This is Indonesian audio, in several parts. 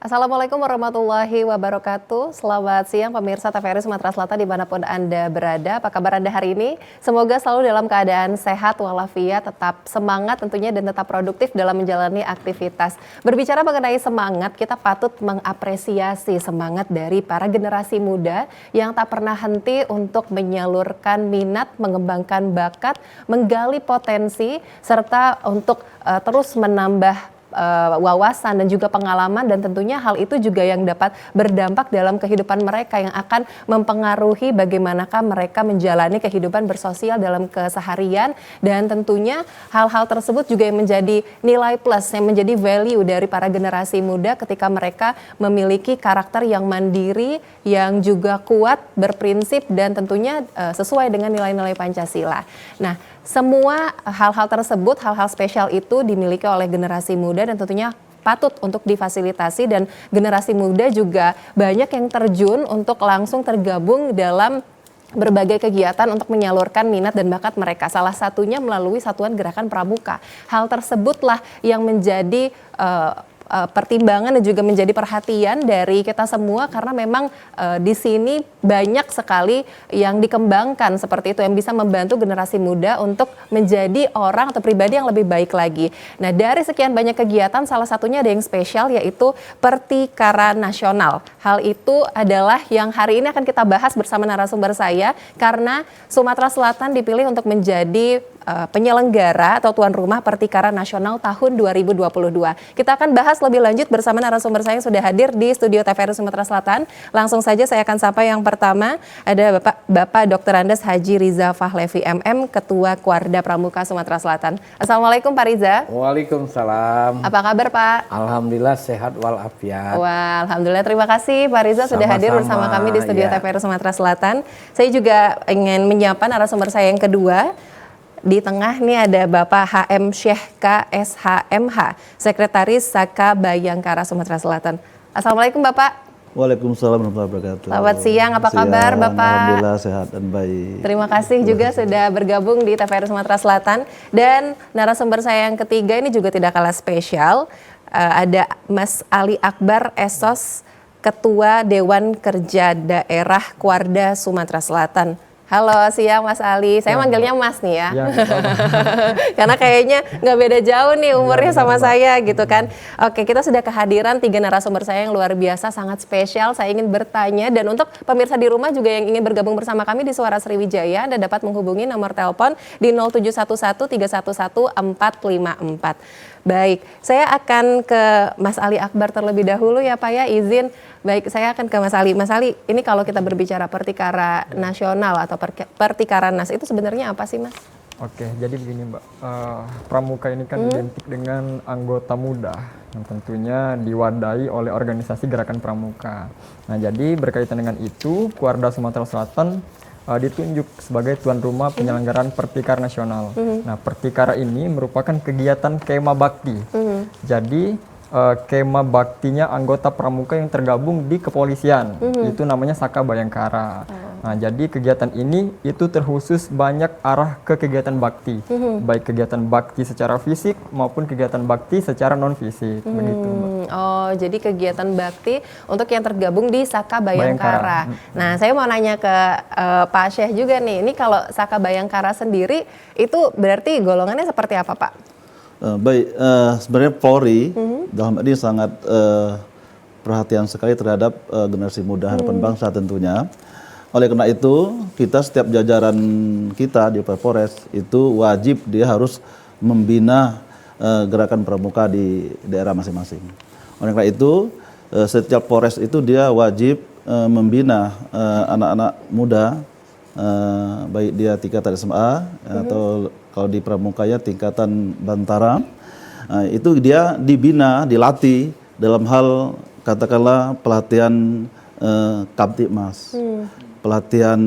Assalamualaikum warahmatullahi wabarakatuh. Selamat siang pemirsa TVRI Sumatera Selatan dimanapun Anda berada. Apa kabar Anda hari ini? Semoga selalu dalam keadaan sehat walafiat, tetap semangat tentunya dan tetap produktif dalam menjalani aktivitas. Berbicara mengenai semangat, kita patut mengapresiasi semangat dari para generasi muda yang tak pernah henti untuk menyalurkan minat, mengembangkan bakat, menggali potensi, serta untuk terus menambah wawasan dan juga pengalaman, dan tentunya hal itu juga yang dapat berdampak dalam kehidupan mereka yang akan mempengaruhi bagaimanakah mereka menjalani kehidupan bersosial dalam keseharian, dan tentunya hal-hal tersebut juga yang menjadi nilai plus, yang menjadi value dari para generasi muda ketika mereka memiliki karakter yang mandiri, yang juga kuat, berprinsip, dan tentunya sesuai dengan nilai-nilai Pancasila. Nah, semua hal-hal tersebut, hal-hal spesial itu dimiliki oleh generasi muda dan tentunya patut untuk difasilitasi, dan generasi muda juga banyak yang terjun untuk langsung tergabung dalam berbagai kegiatan untuk menyalurkan minat dan bakat mereka. Salah satunya melalui Satuan Gerakan Pramuka. Hal tersebutlah yang menjadi pertimbangan dan juga menjadi perhatian dari kita semua, karena memang di sini banyak sekali yang dikembangkan seperti itu yang bisa membantu generasi muda untuk menjadi orang atau pribadi yang lebih baik lagi. Nah, dari sekian banyak kegiatan, salah satunya ada yang spesial, yaitu Pertikara Nasional. Hal itu adalah yang hari ini akan kita bahas bersama narasumber saya, karena Sumatera Selatan dipilih untuk menjadi penyelenggara atau tuan rumah Pertikara Nasional tahun 2022. Kita akan bahas lebih lanjut bersama narasumber saya yang sudah hadir di studio TVRI Sumatera Selatan. Langsung saja saya akan sapa yang pertama, ada Bapak Dr. Andes Haji Riza Fahlevi MM, Ketua Kuarda Pramuka Sumatera Selatan. Assalamualaikum Pak Riza. Waalaikumsalam. Apa kabar Pak? Alhamdulillah sehat walafiat. Wah, alhamdulillah, terima kasih Pak Riza sudah hadir bersama kami di studio TVRI Sumatera Selatan. Saya juga ingin menyapa narasumber saya yang kedua. Di tengah nih ada Bapak HM Syekh KSHMH, Sekretaris Saka Bayangkara Sumatera Selatan. Assalamualaikum Bapak. Waalaikumsalam warahmatullahi wabarakatuh. Selamat siang, apa kabar Bapak? Alhamdulillah sehat dan baik. Terima kasih juga sudah bergabung di TVRI Sumatera Selatan. Dan narasumber saya yang ketiga ini juga tidak kalah spesial. Ada Mas Ali Akbar Esos, Ketua Dewan Kerja Daerah Kuarda Sumatera Selatan. Halo, siang Mas Ali. Saya manggilnya Mas nih ya. Karena kayaknya nggak beda jauh nih umurnya sama saya gitu kan. Oke, kita sudah kehadiran 3 narasumber saya yang luar biasa, sangat spesial. Saya ingin bertanya, dan untuk pemirsa di rumah juga yang ingin bergabung bersama kami di Suara Sriwijaya, Anda dapat menghubungi nomor telepon di 0711 311 454. Baik, saya akan ke Mas Ali Akbar terlebih dahulu ya Pak ya, izin. Baik, saya akan ke Mas Ali. Mas Ali, ini kalau kita berbicara Pertikara Nasional atau Pertikara Nas, itu sebenarnya apa sih Mas? Oke, jadi begini Mbak, Pramuka ini kan identik dengan anggota muda yang tentunya diwadahi oleh organisasi Gerakan Pramuka. Nah, jadi berkaitan dengan itu, Kuarda Sumatera Selatan ditunjuk sebagai tuan rumah penyelenggaraan Pertikara Nasional. Nah, Pertikara ini merupakan kegiatan kema bakti. Jadi kema baktinya anggota pramuka yang tergabung di kepolisian, itu namanya Saka Bayangkara. Nah, jadi kegiatan ini itu terkhusus banyak arah ke kegiatan bakti, baik kegiatan bakti secara fisik maupun kegiatan bakti secara non fisik, begitu Mbak. Oh, jadi kegiatan bakti untuk yang tergabung di Saka Bayangkara. Nah, saya mau nanya ke Pak Syekh juga nih, ini kalau Saka Bayangkara sendiri itu berarti golongannya seperti apa Pak? Baik, sebenarnya Polri dalam ini sangat perhatian sekali terhadap generasi muda harapan bangsa tentunya. Oleh karena itu, kita setiap jajaran kita di Polres itu wajib dia harus membina gerakan pramuka di daerah masing-masing. Oleh karena itu, setiap Polres itu dia wajib membina anak-anak muda, baik dia tingkatan SMA atau kalau di pramukanya tingkatan bantara, itu dia dibina, dilatih dalam hal katakanlah pelatihan Kamtibmas, pelatihan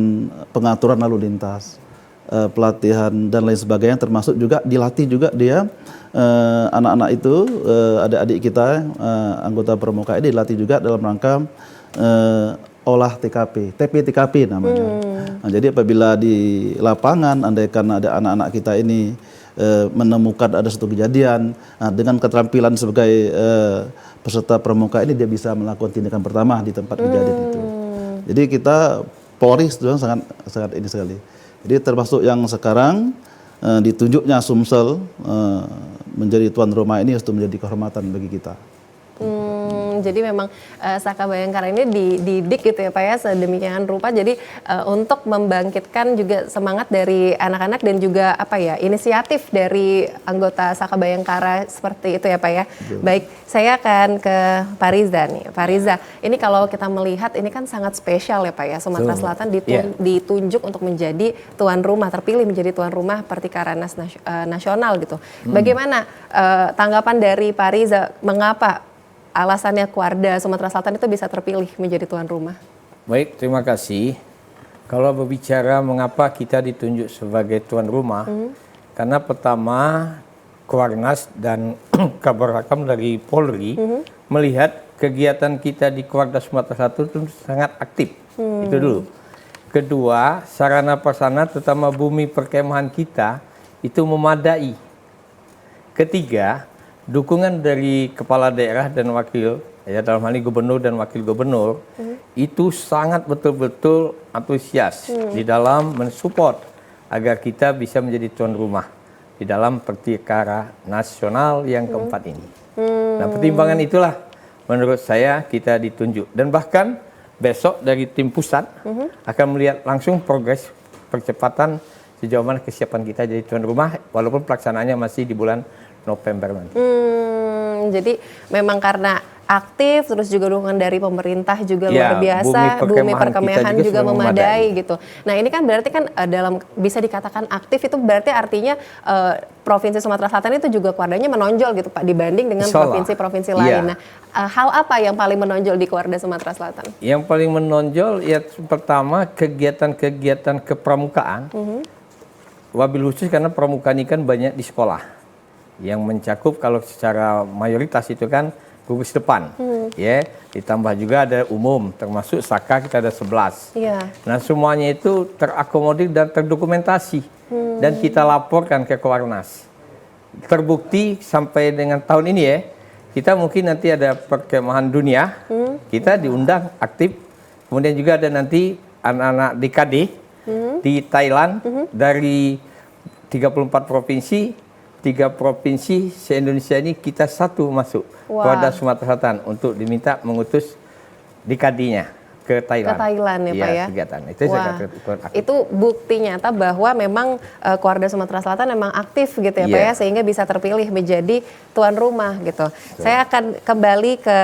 pengaturan lalu lintas, pelatihan dan lain sebagainya, termasuk juga dilatih juga dia anak-anak itu, adik-adik kita anggota pramuka ini dilatih juga dalam rangka olah TKP, TP-TKP namanya. Nah, jadi apabila di lapangan andaikan ada anak-anak kita ini menemukan ada satu kejadian, nah, dengan keterampilan sebagai peserta pramuka ini dia bisa melakukan tindakan pertama di tempat kejadian itu. Jadi kita Polri sebenarnya sangat ini sekali. Jadi termasuk yang sekarang ditunjuknya Sumsel menjadi tuan rumah ini itu menjadi kehormatan bagi kita. Jadi memang Saka Bayangkara ini dididik gitu ya Pak ya, sedemikian rupa jadi untuk membangkitkan juga semangat dari anak-anak dan juga apa ya, inisiatif dari anggota Saka Bayangkara seperti itu ya Pak ya. Baik, saya akan ke Pak Riza nih. Pak Riza, ini kalau kita melihat ini kan sangat spesial ya Pak ya, Sumatera Selatan ditunjuk untuk menjadi tuan rumah, terpilih menjadi tuan rumah Pertikaranas nasional gitu. Bagaimana tanggapan dari Pak Riza, mengapa alasannya Kuarda Sumatera Selatan itu bisa terpilih menjadi tuan rumah? Baik, terima kasih. Kalau berbicara mengapa kita ditunjuk sebagai tuan rumah, karena pertama Kuarnas dan kabar rakam dari Polri melihat kegiatan kita di Kuarda Sumatera Selatan itu sangat aktif. Itu dulu. Kedua, sarana prasarana terutama bumi perkemahan kita itu memadai. Ketiga, dukungan dari kepala daerah dan wakil, ya dalam hal ini gubernur dan wakil gubernur, itu sangat betul-betul antusias di dalam mensupport agar kita bisa menjadi tuan rumah di dalam Pertikara Nasional yang keempat ini. Nah, pertimbangan itulah menurut saya kita ditunjuk. Dan bahkan besok dari tim pusat akan melihat langsung progres percepatan sejauh mana kesiapan kita jadi tuan rumah, walaupun pelaksanaannya masih di bulan November nanti. Jadi memang karena aktif, terus juga dukungan dari pemerintah juga luar biasa, bumi perkemahan juga memadai gitu. Nah ini kan berarti kan dalam bisa dikatakan aktif itu berarti artinya Provinsi Sumatera Selatan itu juga Kuardanya menonjol gitu Pak dibanding dengan provinsi-provinsi lain. Nah hal apa yang paling menonjol di Kuarda Sumatera Selatan? Yang paling menonjol ya pertama kegiatan-kegiatan kepramukaan, wabil khusus karena pramuka ini kan banyak di sekolah. Yang mencakup kalau secara mayoritas itu kan gugus depan, ya ditambah juga ada umum, termasuk Saka kita ada 11. Nah semuanya itu terakomodir dan terdokumentasi dan kita laporkan ke Kuarnas. Terbukti sampai dengan tahun ini ya, kita mungkin nanti ada perkemahan dunia, kita diundang aktif, kemudian juga ada nanti anak-anak DKD di Thailand dari 34 provinsi. 3 provinsi se-Indonesia ini kita satu masuk Kuarda Sumatera Selatan untuk diminta mengutus DKD-nya ke Thailand. Ke Thailand ya Pak ya? Kegiatan. Itu bukti nyata bahwa memang Kuarda Sumatera Selatan memang aktif gitu ya Pak ya, sehingga bisa terpilih menjadi tuan rumah gitu. Saya akan kembali ke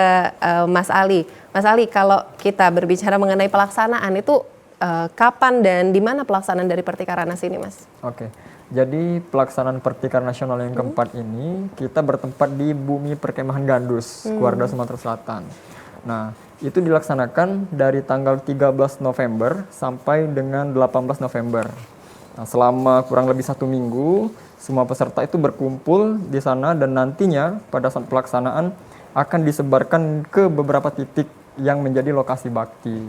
Mas Ali. Mas Ali, kalau kita berbicara mengenai pelaksanaan itu kapan dan di mana pelaksanaan dari Pertikaranas ini Mas? Oke. Jadi pelaksanaan Pertikara Nasional yang keempat ini kita bertempat di Bumi Perkemahan Gandus, Kuarda Sumatera Selatan. Nah, itu dilaksanakan dari tanggal 13 November sampai dengan 18 November. Nah, selama kurang lebih 1 minggu, semua peserta itu berkumpul di sana dan nantinya pada saat pelaksanaan akan disebarkan ke beberapa titik yang menjadi lokasi bakti.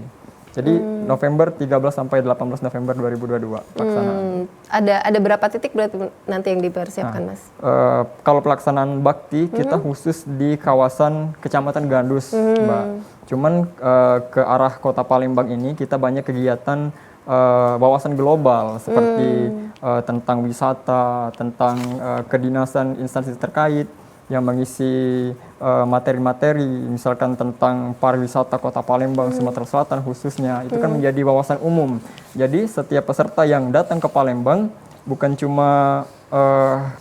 Jadi November 13 sampai 18 November 2022 pelaksanaan. Ada berapa titik berarti nanti yang dipersiapkan Mas? Kalau pelaksanaan bakti kita khusus di kawasan Kecamatan Gandus, Mbak. Cuman ke arah Kota Palembang ini kita banyak kegiatan wawasan global seperti tentang wisata, tentang kedinasan instansi terkait yang mengisi materi-materi misalkan tentang pariwisata Kota Palembang, Sumatera Selatan khususnya, itu kan menjadi wawasan umum. Jadi setiap peserta yang datang ke Palembang bukan cuma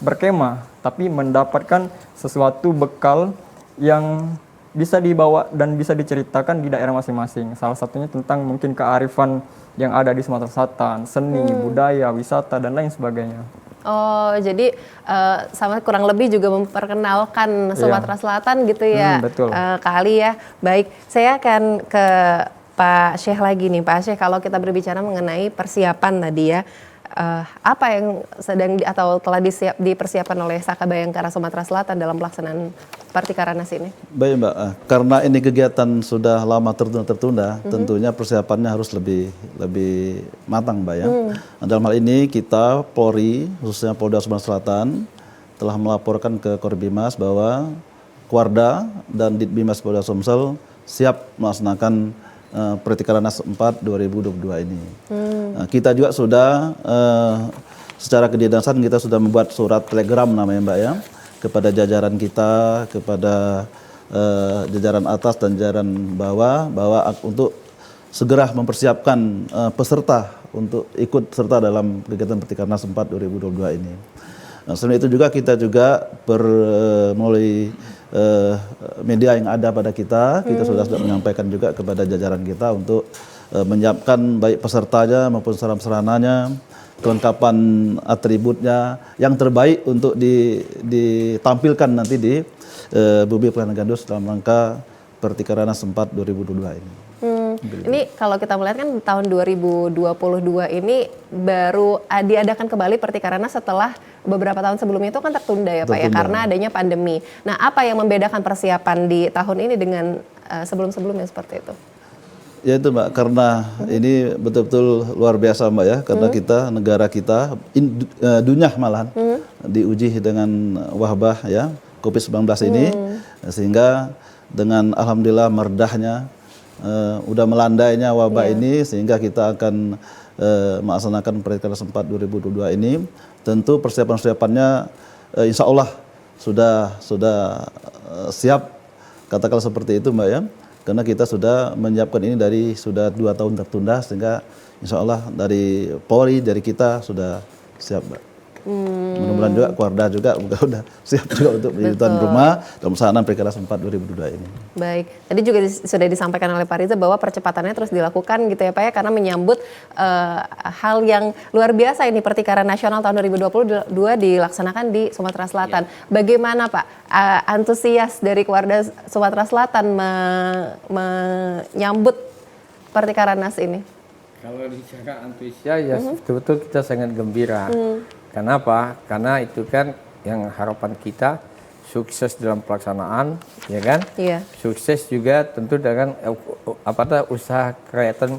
berkemah, tapi mendapatkan sesuatu bekal yang bisa dibawa dan bisa diceritakan di daerah masing-masing. Salah satunya tentang mungkin kearifan yang ada di Sumatera Selatan, seni, budaya, wisata, dan lain sebagainya. Oh, jadi sama kurang lebih juga memperkenalkan Sumatera Selatan gitu ya, betul. Kali ya. Baik, saya akan ke Pak Syekh lagi nih. Pak Syekh, kalau kita berbicara mengenai persiapan tadi ya, apa yang sedang atau telah dipersiapkan oleh Saka Bayangkara Sumatera Selatan dalam pelaksanaan Pertikaranas ini? Baik Mbak, karena ini kegiatan sudah lama tertunda, tentunya persiapannya harus lebih matang Mbak ya. Dalam hal ini kita Polri, khususnya Polda Sumatera Selatan, telah melaporkan ke Korbimas bahwa Kuarda dan Ditbimas Polda Sumsel siap melaksanakan Pertikaranas 4 2022 ini. Kita juga sudah secara kedinasan kita sudah membuat surat telegram namanya Mbak ya, kepada jajaran kita, kepada jajaran atas dan jajaran bawah bahwa untuk segera mempersiapkan peserta untuk ikut serta dalam kegiatan Pertikaranas 4 2022 ini. Selain itu juga kita juga melalui media yang ada pada kita sudah menyampaikan juga kepada jajaran kita untuk menyiapkan baik pesertanya maupun sarana-sarananya, kelengkapan atributnya yang terbaik untuk ditampilkan nanti di Bumi Pelayanan Gandus dalam rangka Pertikaranas 4 2022 ini. Ini kalau kita melihat kan tahun 2022 ini baru diadakan kembali Pertikaranas setelah beberapa tahun sebelumnya itu kan tertunda ya Pak ya, karena adanya pandemi. Nah, apa yang membedakan persiapan di tahun ini dengan sebelum-sebelumnya seperti itu? Ya itu Mbak, karena ini betul-betul luar biasa Mbak ya, karena kita, negara kita, dunia malahan diuji dengan wabah ya, COVID-19 ini, sehingga dengan alhamdulillah meredahnya, udah melandainya wabah ini, sehingga kita akan melaksanakan Pertikaranas 4 2022 ini. Tentu persiapan-persiapannya insya Allah sudah siap, katakanlah seperti itu Mbak ya. Karena kita sudah menyiapkan ini sudah 2 tahun tertunda, sehingga insya Allah dari Polri, dari kita sudah siap Mbak. Mudah-mudahan juga Kuarda juga udah siap juga untuk menjadi tuan rumah dalam pelaksanaan Pertikaranas 4 2022 ini. Baik, tadi juga sudah disampaikan oleh Pak Riza bahwa percepatannya terus dilakukan gitu ya Pak ya, karena menyambut hal yang luar biasa ini, Pertikaran Nasional tahun 2022 dilaksanakan di Sumatera Selatan. Bagaimana Pak antusias dari Kuarda Sumatera Selatan menyambut Pertikaranas ini? Kalau bicara antusias ya betul-betul kita sangat gembira. Kenapa? Karena itu kan yang harapan kita sukses dalam pelaksanaan, ya kan? Iya. Sukses juga tentu dengan usaha kerakyatan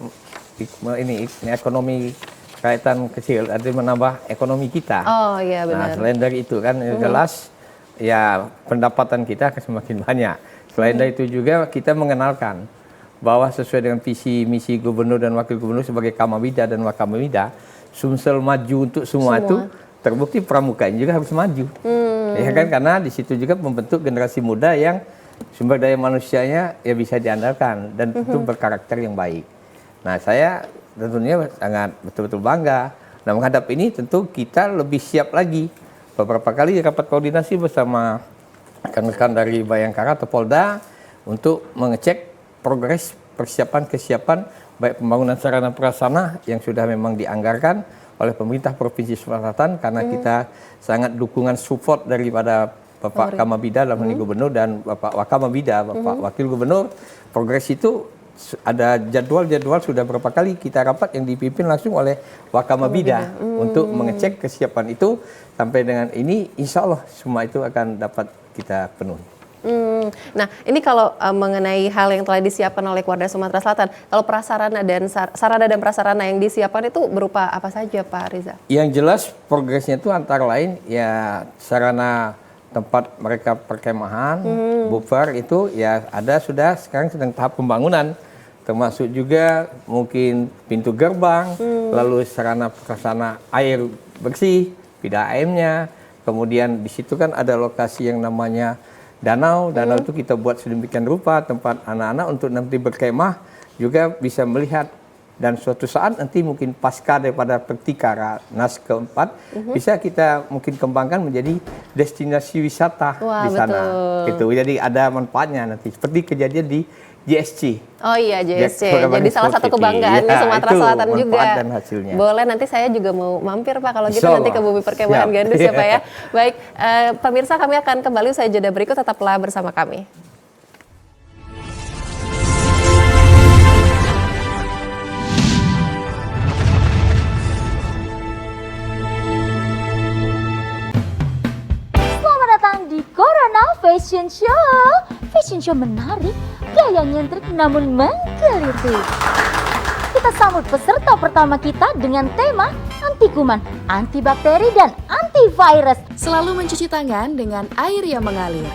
ini ekonomi kerakyatan kecil, artinya menambah ekonomi kita. Oh iya benar. Nah, selain dari itu kan jelas ya pendapatan kita akan semakin banyak. Selain dari itu juga kita mengenalkan bahwa sesuai dengan visi misi gubernur dan wakil gubernur sebagai Kamabida dan Wakamabida, Sumsel maju untuk semua itu terbukti pramuka ini juga harus maju. Ya kan, karena di situ juga membentuk generasi muda yang sumber daya manusianya ya bisa diandalkan dan tentu berkarakter yang baik. Nah, saya tentunya sangat betul-betul bangga. Nah, menghadap ini tentu kita lebih siap lagi. Beberapa kali rapat koordinasi bersama rekan-rekan dari Bayangkara atau Polda untuk mengecek progres kesiapan baik pembangunan sarana prasarana yang sudah memang dianggarkan oleh pemerintah Provinsi Sumatera Selatan, karena kita sangat dukungan support daripada Bapak Kamabida dalam hal ini Gubernur dan Bapak Wakamabida, Bapak Wakil Gubernur. Progres itu ada jadwal sudah berapa kali kita rapat yang dipimpin langsung oleh Wakamabida untuk mengecek kesiapan itu. Sampai dengan ini insya Allah semua itu akan dapat kita penuhi. Nah, ini kalau mengenai hal yang telah disiapkan oleh Kuarda Sumatera Selatan, kalau prasarana dan sarana dan prasarana yang disiapkan itu berupa apa saja Pak Riza? Yang jelas progresnya itu antara lain ya sarana tempat mereka perkemahan, buffer itu ya ada sudah sekarang sedang tahap pembangunan, termasuk juga mungkin pintu gerbang, lalu sarana prasarana air bersih, PDAM-nya, kemudian di situ kan ada lokasi yang namanya danau itu kita buat sedemikian rupa tempat anak-anak untuk nanti berkemah juga bisa melihat, dan suatu saat nanti mungkin pasca daripada Pertikaranas keempat bisa kita mungkin kembangkan menjadi destinasi wisata di sana. Gitu. Jadi ada manfaatnya nanti seperti kejadian di JSC. Oh iya JSC. Jadi salah satu kebanggaan di Sumatera Selatan juga. Dan hasilnya. Boleh, nanti saya juga mau mampir Pak kalau gitu nanti ke Bumi Perkemahan Gandus ya Pak ya. Baik, pemirsa kami akan kembali usai jeda berikut, tetaplah bersama kami. fashion show. Fashion show menarik, gaya nyentrik namun menggelitik. Kita sambut peserta pertama kita dengan tema anti kuman, antibakteri, dan antivirus. Selalu mencuci tangan dengan air yang mengalir.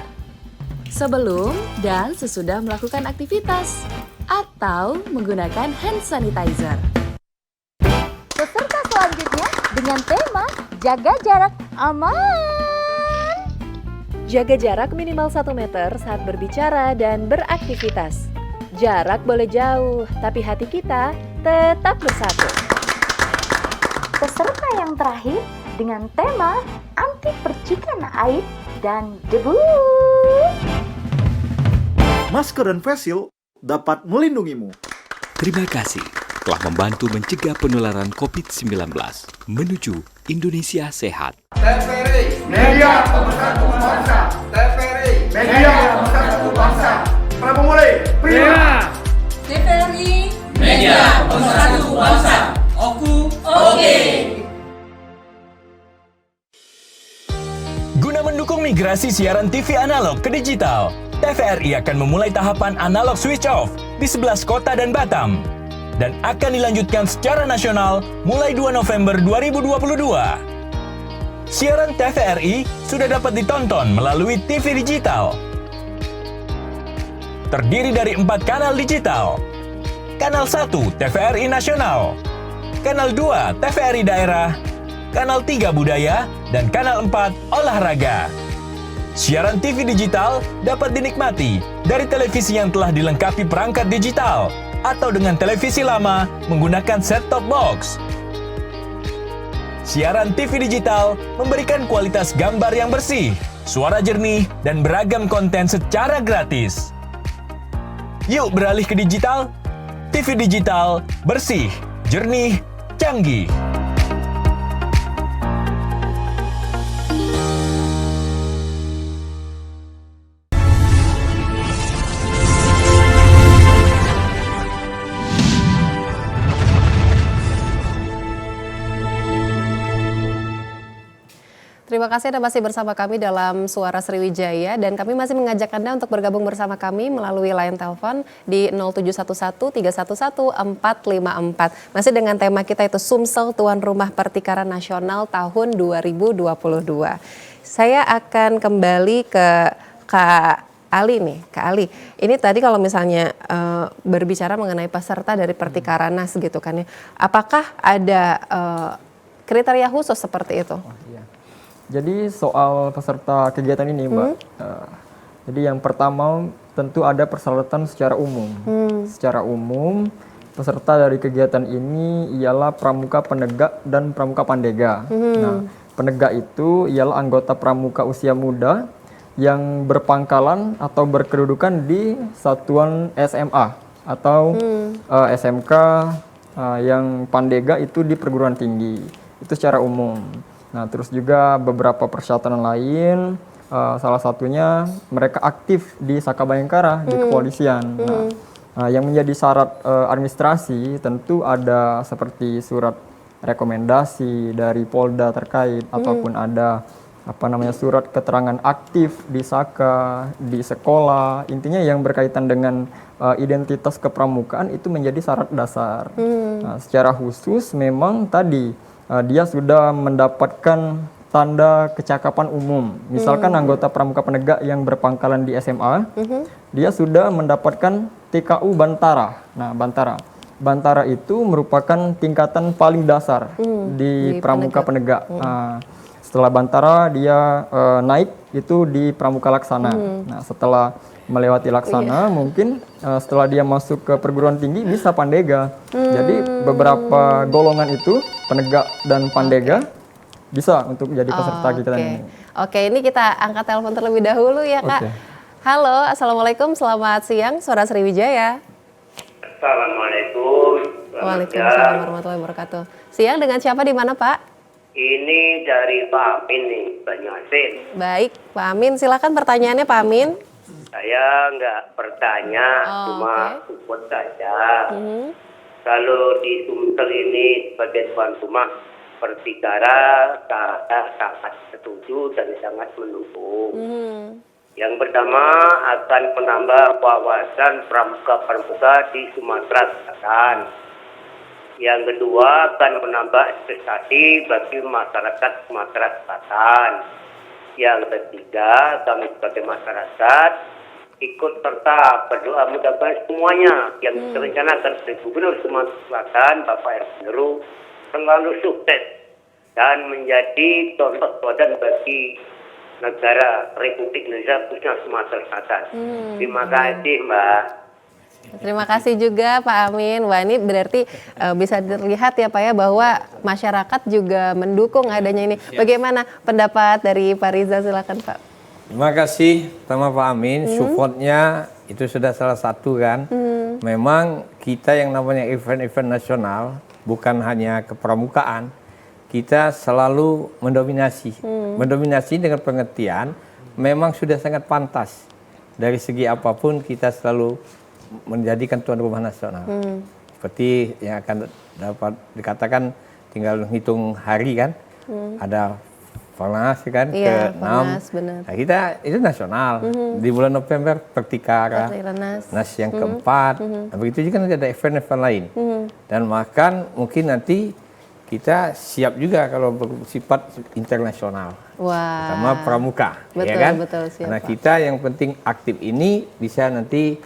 Sebelum dan sesudah melakukan aktivitas. Atau menggunakan hand sanitizer. Peserta selanjutnya dengan tema jaga jarak aman. Jaga jarak minimal 1 meter saat berbicara dan beraktivitas. Jarak boleh jauh, tapi hati kita tetap bersatu. Peserta yang terakhir dengan tema anti percikan air dan debu. Masker dan face shield dapat melindungimu. Terima kasih telah membantu mencegah penularan COVID-19 menuju Indonesia sehat. TVRI Media Pemersatu Bangsa. TVRI Media Pemersatu Bangsa. Prabu mulai. Prima. TVRI Media Pemersatu Bangsa. Oke. Guna mendukung migrasi siaran TV analog ke digital, TVRI akan memulai tahapan analog switch off di 11 kota dan Batam dan akan dilanjutkan secara nasional mulai 2 November 2022. Siaran TVRI sudah dapat ditonton melalui TV digital. Terdiri dari 4 kanal digital. Kanal 1 TVRI Nasional, Kanal 2 TVRI Daerah, Kanal 3 Budaya, dan Kanal 4 Olahraga. Siaran TV digital dapat dinikmati dari televisi yang telah dilengkapi perangkat digital atau dengan televisi lama menggunakan set-top box. Siaran TV digital memberikan kualitas gambar yang bersih, suara jernih, dan beragam konten secara gratis. Yuk beralih ke digital. TV digital bersih, jernih, canggih. Terima kasih Anda masih bersama kami dalam Suara Sriwijaya dan kami masih mengajak Anda untuk bergabung bersama kami melalui line telepon di 0711-311-454. Masih dengan tema kita itu Sumsel Tuan Rumah Pertikaran Nasional tahun 2022. Saya akan kembali ke Kak Ali nih, Kak Ali. Ini tadi kalau misalnya berbicara mengenai peserta dari Pertikaranas gitu kan ya. Apakah ada kriteria khusus seperti itu? Jadi soal peserta kegiatan ini Mbak, jadi yang pertama tentu ada persyaratan secara umum. Secara umum peserta dari kegiatan ini ialah pramuka penegak dan pramuka pandega. Nah, penegak itu ialah anggota pramuka usia muda yang berpangkalan atau berkedudukan di satuan SMA atau SMK, yang pandega itu di perguruan tinggi. Itu secara umum. Nah, terus juga beberapa persyaratan lain, salah satunya mereka aktif di Saka Bayangkara, di kepolisian. Nah, yang menjadi syarat administrasi tentu ada seperti surat rekomendasi dari Polda terkait, ataupun ada surat keterangan aktif di Saka, di sekolah. Intinya yang berkaitan dengan identitas kepramukaan itu menjadi syarat dasar. Nah, secara khusus memang tadi dia sudah mendapatkan tanda kecakapan umum. Misalkan anggota pramuka penegak yang berpangkalan di SMA, dia sudah mendapatkan TKU Bantara. Nah, Bantara itu merupakan tingkatan paling dasar di pramuka penegak. Nah, setelah Bantara dia naik itu di pramuka laksana. Nah, setelah melewati laksana mungkin setelah dia masuk ke perguruan tinggi bisa pandega. Jadi beberapa golongan itu penegak dan pandega bisa untuk menjadi peserta kegiatan ini. Oke, ini kita angkat telepon terlebih dahulu ya Kak. Halo, Assalamualaikum, selamat siang, Suara Sriwijaya. Assalamualaikum. Waalaikumsalam warahmatullahi wabarakatuh. Siang dengan siapa di mana Pak? Ini dari Pak Amin nih, Banyuasin. Baik, Pak Amin, silakan pertanyaannya Pak Amin. Saya nggak bertanya, cuma support saja. Kalau di Sumsel ini sebagai tuan rumah Pertikara, saya sangat setuju dan sangat mendukung. Yang pertama akan menambah wawasan pramuka-pramuka di Sumatera Selatan. Yang kedua akan menambah investasi bagi masyarakat Sumatera Selatan. Yang ketiga, kami sebagai masyarakat ikut serta berdoa mudah-mudahan semuanya yang direncanakan oleh Gubernur Sumatera Selatan, Bapak Heru, selalu sukses dan menjadi contoh teladan bagi negara Republik Indonesia khususnya Sumatera Selatan. Terima kasih, Mbak. Terima kasih juga Pak Amin. Wah, ini berarti bisa dilihat ya Pak ya bahwa masyarakat juga mendukung adanya ini. Bagaimana pendapat dari Pak Riza? Silakan Pak. Terima kasih sama Pak Amin. Supportnya itu sudah salah satu kan. Memang kita yang namanya event-event nasional bukan hanya kepramukaan, kita selalu mendominasi. Mendominasi dengan pengertian memang sudah sangat pantas. Dari segi apapun kita selalu menjadikan tuan rumah nasional. Seperti yang akan dapat dikatakan tinggal hitung hari kan. Ada Farnas kan ke-6. Nah, kita itu nasional. Di bulan November Pertikara. Nas yang keempat. Nah, begitu juga nanti ada event-event lain. Dan bahkan mungkin nanti kita siap juga kalau bersifat internasional. Sama pramuka, betul, ya kan? Betul, siap, karena kita yang penting aktif ini bisa nanti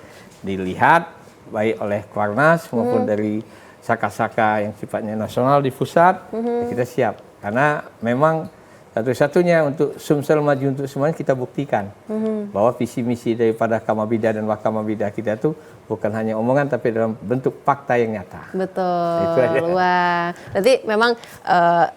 dilihat baik oleh Kuarnas maupun dari saka-saka yang sifatnya nasional di pusat. Kita siap karena memang satu-satunya untuk Sumsel maju untuk semuanya kita buktikan bahwa visi misi daripada Kamabida dan Wakamabida kita itu bukan hanya omongan tapi dalam bentuk fakta yang nyata. Betul. Itu aja. Wah, berarti memang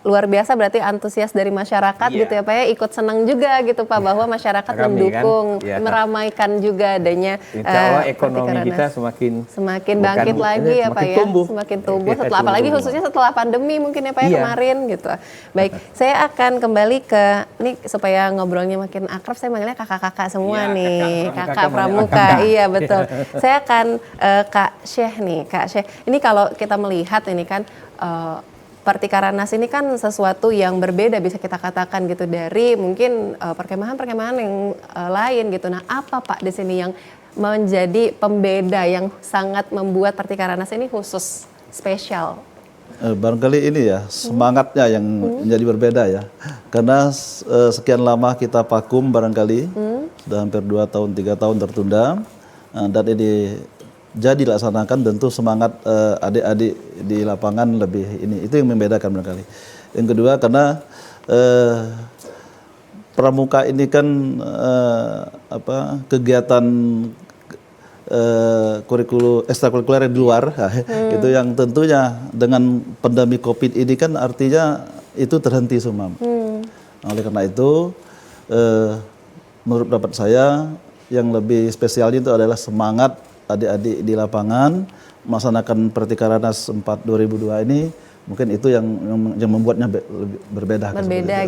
luar biasa berarti antusias dari masyarakat gitu ya Pak ya, ikut senang juga gitu Pak bahwa masyarakat mendukung, kan? meramaikan juga adanya Insya Allah ekonomi kita semakin bangkit lagi ya Pak ya, semakin tumbuh setelah apalagi khususnya setelah pandemi mungkin ya Pak ya kemarin gitu. Baik, saya akan kembali ke ini supaya ngobrolnya makin akrab, saya manggilnya kakak-kakak semua nih, kakak pramuka. Iya betul. Saya akan Kak Syekh nih, Kak Syekh. Ini kalau kita melihat ini kan Pertikaranas ini kan sesuatu yang berbeda bisa kita katakan gitu dari mungkin perkemahan-perkemahan yang lain gitu. Nah, apa Pak di sini yang menjadi pembeda yang sangat membuat Pertikaranas ini khusus, spesial? Barangkali ini ya semangatnya yang menjadi berbeda ya. Karena sekian lama kita vakum barangkali sudah hampir 2 tahun 3 tahun tertunda. Dan ini jadi dilaksanakan tentu semangat adik-adik di lapangan lebih ini, itu yang membedakan barangkali. Yang kedua karena pramuka ini kan kegiatan ekstrakurikuler di luar itu yang tentunya dengan pandemi Covid ini kan artinya itu terhenti semua. Oleh karena itu menurut pendapat saya yang lebih spesialnya itu adalah semangat adik-adik di lapangan melaksanakan Pertikaranas 4 2002 ini, mungkin itu yang membuatnya berbeda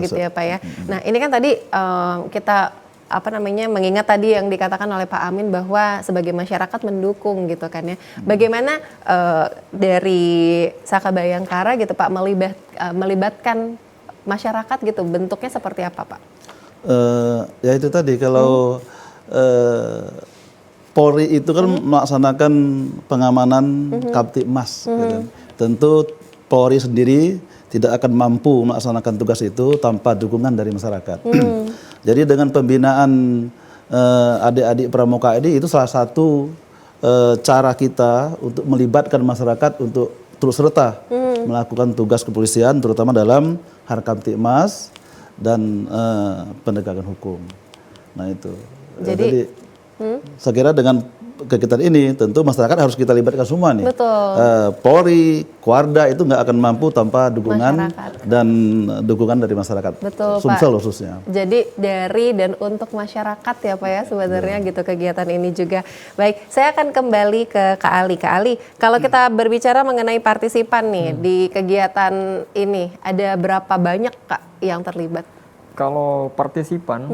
gitu ya Pak ya. Nah, ini kan tadi kita mengingat tadi yang dikatakan oleh Pak Amin bahwa sebagai masyarakat mendukung gitu kan ya. Bagaimana dari Saka Bayangkara gitu Pak melibatkan masyarakat gitu, bentuknya seperti apa Pak? Ya itu tadi kalau Polri itu kan melaksanakan pengamanan Kamtibmas. Gitu. Tentu Polri sendiri tidak akan mampu melaksanakan tugas itu tanpa dukungan dari masyarakat. Jadi dengan pembinaan adik-adik pramuka ini itu salah satu cara kita untuk melibatkan masyarakat untuk turut serta melakukan tugas kepolisian terutama dalam Harkamtibmas dan penegakan hukum. Nah itu. Jadi saya kira dengan kegiatan ini tentu masyarakat harus kita libatkan semua nih. Polri, Kuarda itu nggak akan mampu tanpa dukungan dan dukungan dari masyarakat. Sumsel khususnya. Jadi dari dan untuk masyarakat ya Pak ya sebenarnya gitu kegiatan ini juga. Baik, saya akan kembali ke Kak Ali. Kak Ali, kalau kita berbicara mengenai partisipan nih di kegiatan ini, ada berapa banyak Kak yang terlibat? Kalau partisipan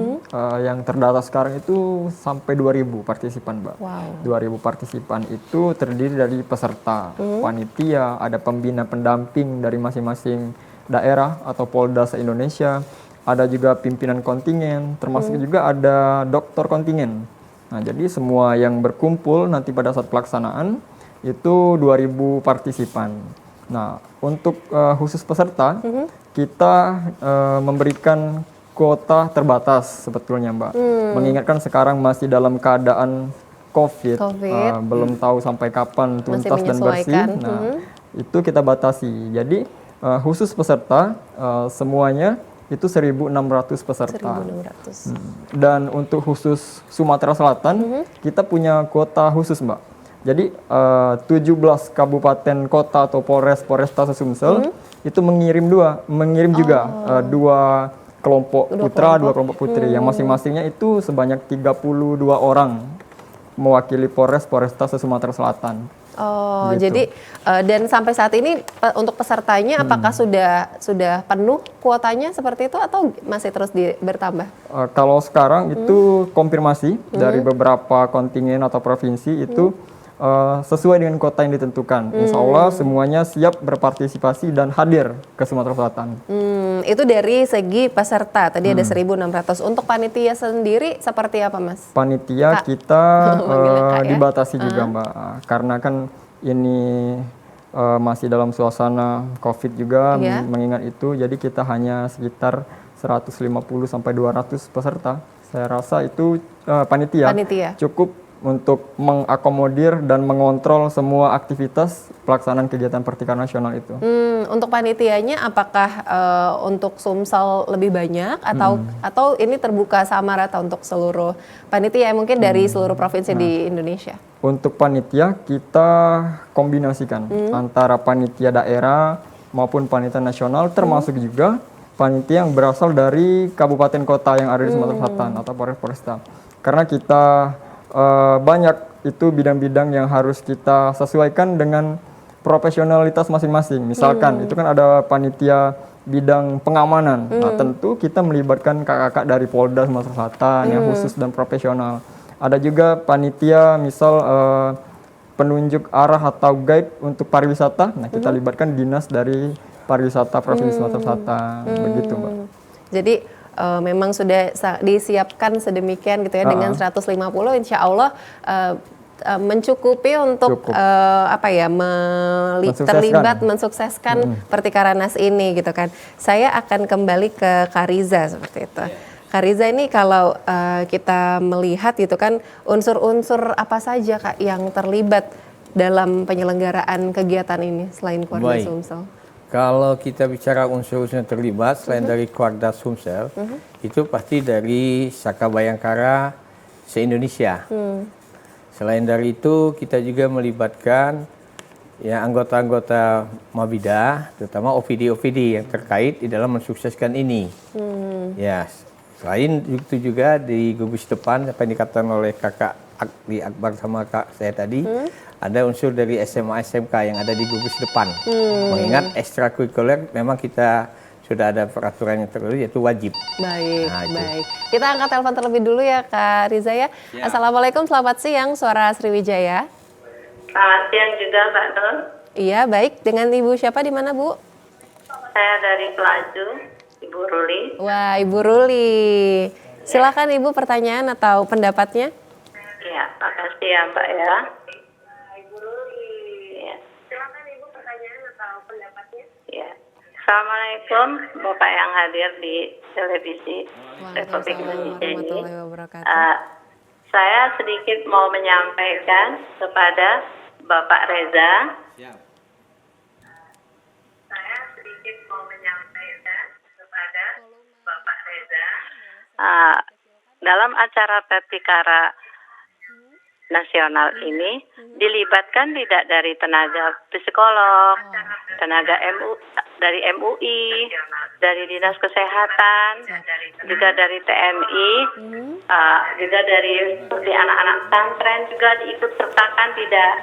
yang terdata sekarang itu sampai 2.000 partisipan, Mbak. 2.000 partisipan itu terdiri dari peserta, panitia, ada pembina pendamping dari masing-masing daerah atau Polda se-Indonesia, ada juga pimpinan kontingen, termasuk juga ada dokter kontingen. Nah, jadi semua yang berkumpul nanti pada saat pelaksanaan itu 2.000 partisipan. Nah, untuk khusus peserta, kita memberikan kuota terbatas sebetulnya, Mbak. Mengingatkan sekarang masih dalam keadaan COVID. Belum tahu sampai kapan tuntas dan bersih. Nah, itu kita batasi. Jadi khusus peserta semuanya itu 1.600 peserta. 1.600. Dan untuk khusus Sumatera Selatan, kita punya kuota khusus, Mbak. Jadi 17 kabupaten kota atau Polresta Sumsel itu mengirim juga dua kelompok putra, dua kelompok putri, yang masing-masingnya itu sebanyak 32 orang mewakili Polresta Sumatera Selatan. Oh, Gitu. jadi dan sampai saat ini untuk pesertanya apakah sudah penuh kuotanya seperti itu atau masih terus bertambah? Kalau sekarang itu konfirmasi dari beberapa kontingen atau provinsi itu sesuai dengan kuota yang ditentukan. Insya Allah semuanya siap berpartisipasi dan hadir ke Sumatera Selatan. Itu dari segi peserta, tadi ada 1.600. Untuk panitia sendiri seperti apa, Mas? Panitia Kak. kita Manggilnya Kak ya? dibatasi juga, Mbak. Karena kan ini masih dalam suasana COVID juga, mengingat itu, jadi kita hanya sekitar 150 sampai 200 peserta. Saya rasa itu panitia cukup untuk mengakomodir dan mengontrol semua aktivitas pelaksanaan kegiatan pertikanan nasional itu. Untuk panitianya apakah untuk Sumsel lebih banyak atau ini terbuka sama rata untuk seluruh panitia mungkin dari seluruh provinsi di Indonesia? Untuk panitia kita kombinasikan antara panitia daerah maupun panitia nasional, termasuk juga panitia yang berasal dari kabupaten kota yang ada di Sumatera Selatan atau Polresta. Karena kita banyak itu bidang-bidang yang harus kita sesuaikan dengan profesionalitas masing-masing. Misalkan itu kan ada panitia bidang pengamanan. Nah, tentu kita melibatkan kakak-kakak dari Polda Sumatera Selatan yang khusus dan profesional. Ada juga panitia misal penunjuk arah atau guide untuk pariwisata. Nah, kita libatkan dinas dari pariwisata Provinsi Sumatera Selatan. Begitu, Mbak. Jadi memang sudah disiapkan sedemikian gitu ya dengan 150 insya Allah mencukupi untuk terlibat mensukseskan Pertikaranas ini gitu kan. Saya akan kembali ke Kak Riza seperti itu. Kak Riza ini kalau kita melihat gitu kan unsur-unsur apa saja Kak yang terlibat dalam penyelenggaraan kegiatan ini selain keluarga Sumsel? Kalau kita bicara unsur-unsur yang terlibat selain dari keluarga Sumsel, itu pasti dari Saka Bayangkara se-Indonesia. Selain dari itu kita juga melibatkan ya anggota-anggota Mabida, terutama OVD-OVD yang terkait di dalam mensukseskan ini. Ya, selain itu juga di gugus depan apa yang dikatakan oleh kakak Akli Akbar sama kak saya tadi, ada unsur dari SMA SMK yang ada di gugus depan. Mengingat ekstrakurikuler memang kita sudah ada peraturan yang terlalu yaitu wajib. Baik, baik. Kita angkat telepon terlebih dulu ya Kak Riza ya. Assalamualaikum, selamat siang Suara Sriwijaya. Selamat siang juga Mbak Nur. Iya, baik. Dengan Ibu siapa di mana Bu? Saya dari Pelaju, Ibu Ruli. Wah, Ibu Ruli. Silakan Ibu pertanyaan atau pendapatnya. Iya, makasih ya Mbak ya. Ibu Ruli. Ya. Silakan Ibu pertanyaan atau pendapatnya. Ya. Assalamualaikum Bapak yang hadir di televisi Republik Indonesia ini. Saya sedikit mau menyampaikan kepada Bapak Reza. Saya sedikit mau menyampaikan kepada Bapak Reza. Dalam acara Pertikara nasional ini dilibatkan tidak dari tenaga psikolog, tenaga dari MUI, dari Dinas Kesehatan, juga dari TNI, juga dari anak-anak pesantren juga diikut sertakan tidak.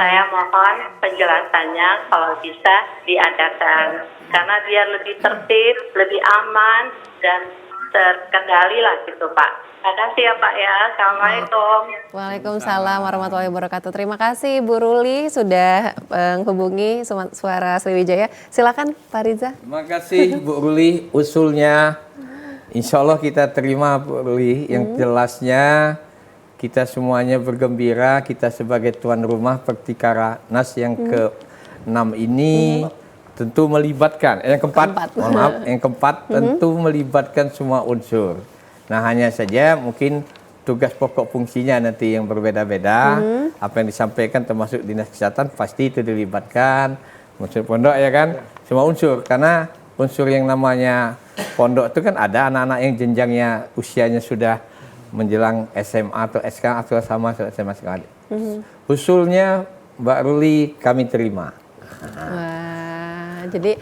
Saya mohon penjelasannya kalau bisa diadakan karena biar lebih tertib, lebih aman dan terkendali lah gitu Pak. Terima kasih ya Pak ya. Assalamualaikum. Waalaikumsalam warahmatullahi wabarakatuh. Terima kasih Bu Ruli sudah menghubungi Suara Sriwijaya. Silakan Pak Riza. Terima kasih Bu Ruli. Usulnya Insya Allah kita terima, Li. Yang jelasnya kita semuanya bergembira, kita sebagai tuan rumah Pertikarnas yang ke-6 ini tentu melibatkan, yang keempat tentu melibatkan semua unsur. Nah, hanya saja mungkin tugas pokok fungsinya nanti yang berbeda-beda. Apa yang disampaikan termasuk Dinas Kesehatan pasti itu dilibatkan, unsur pondok ya kan, semua unsur. Karena unsur yang namanya pondok itu kan ada anak-anak yang jenjangnya usianya sudah menjelang SMA atau SK atau sama SMA sekali. Usulnya Mbak Ruli kami terima. Wah, jadi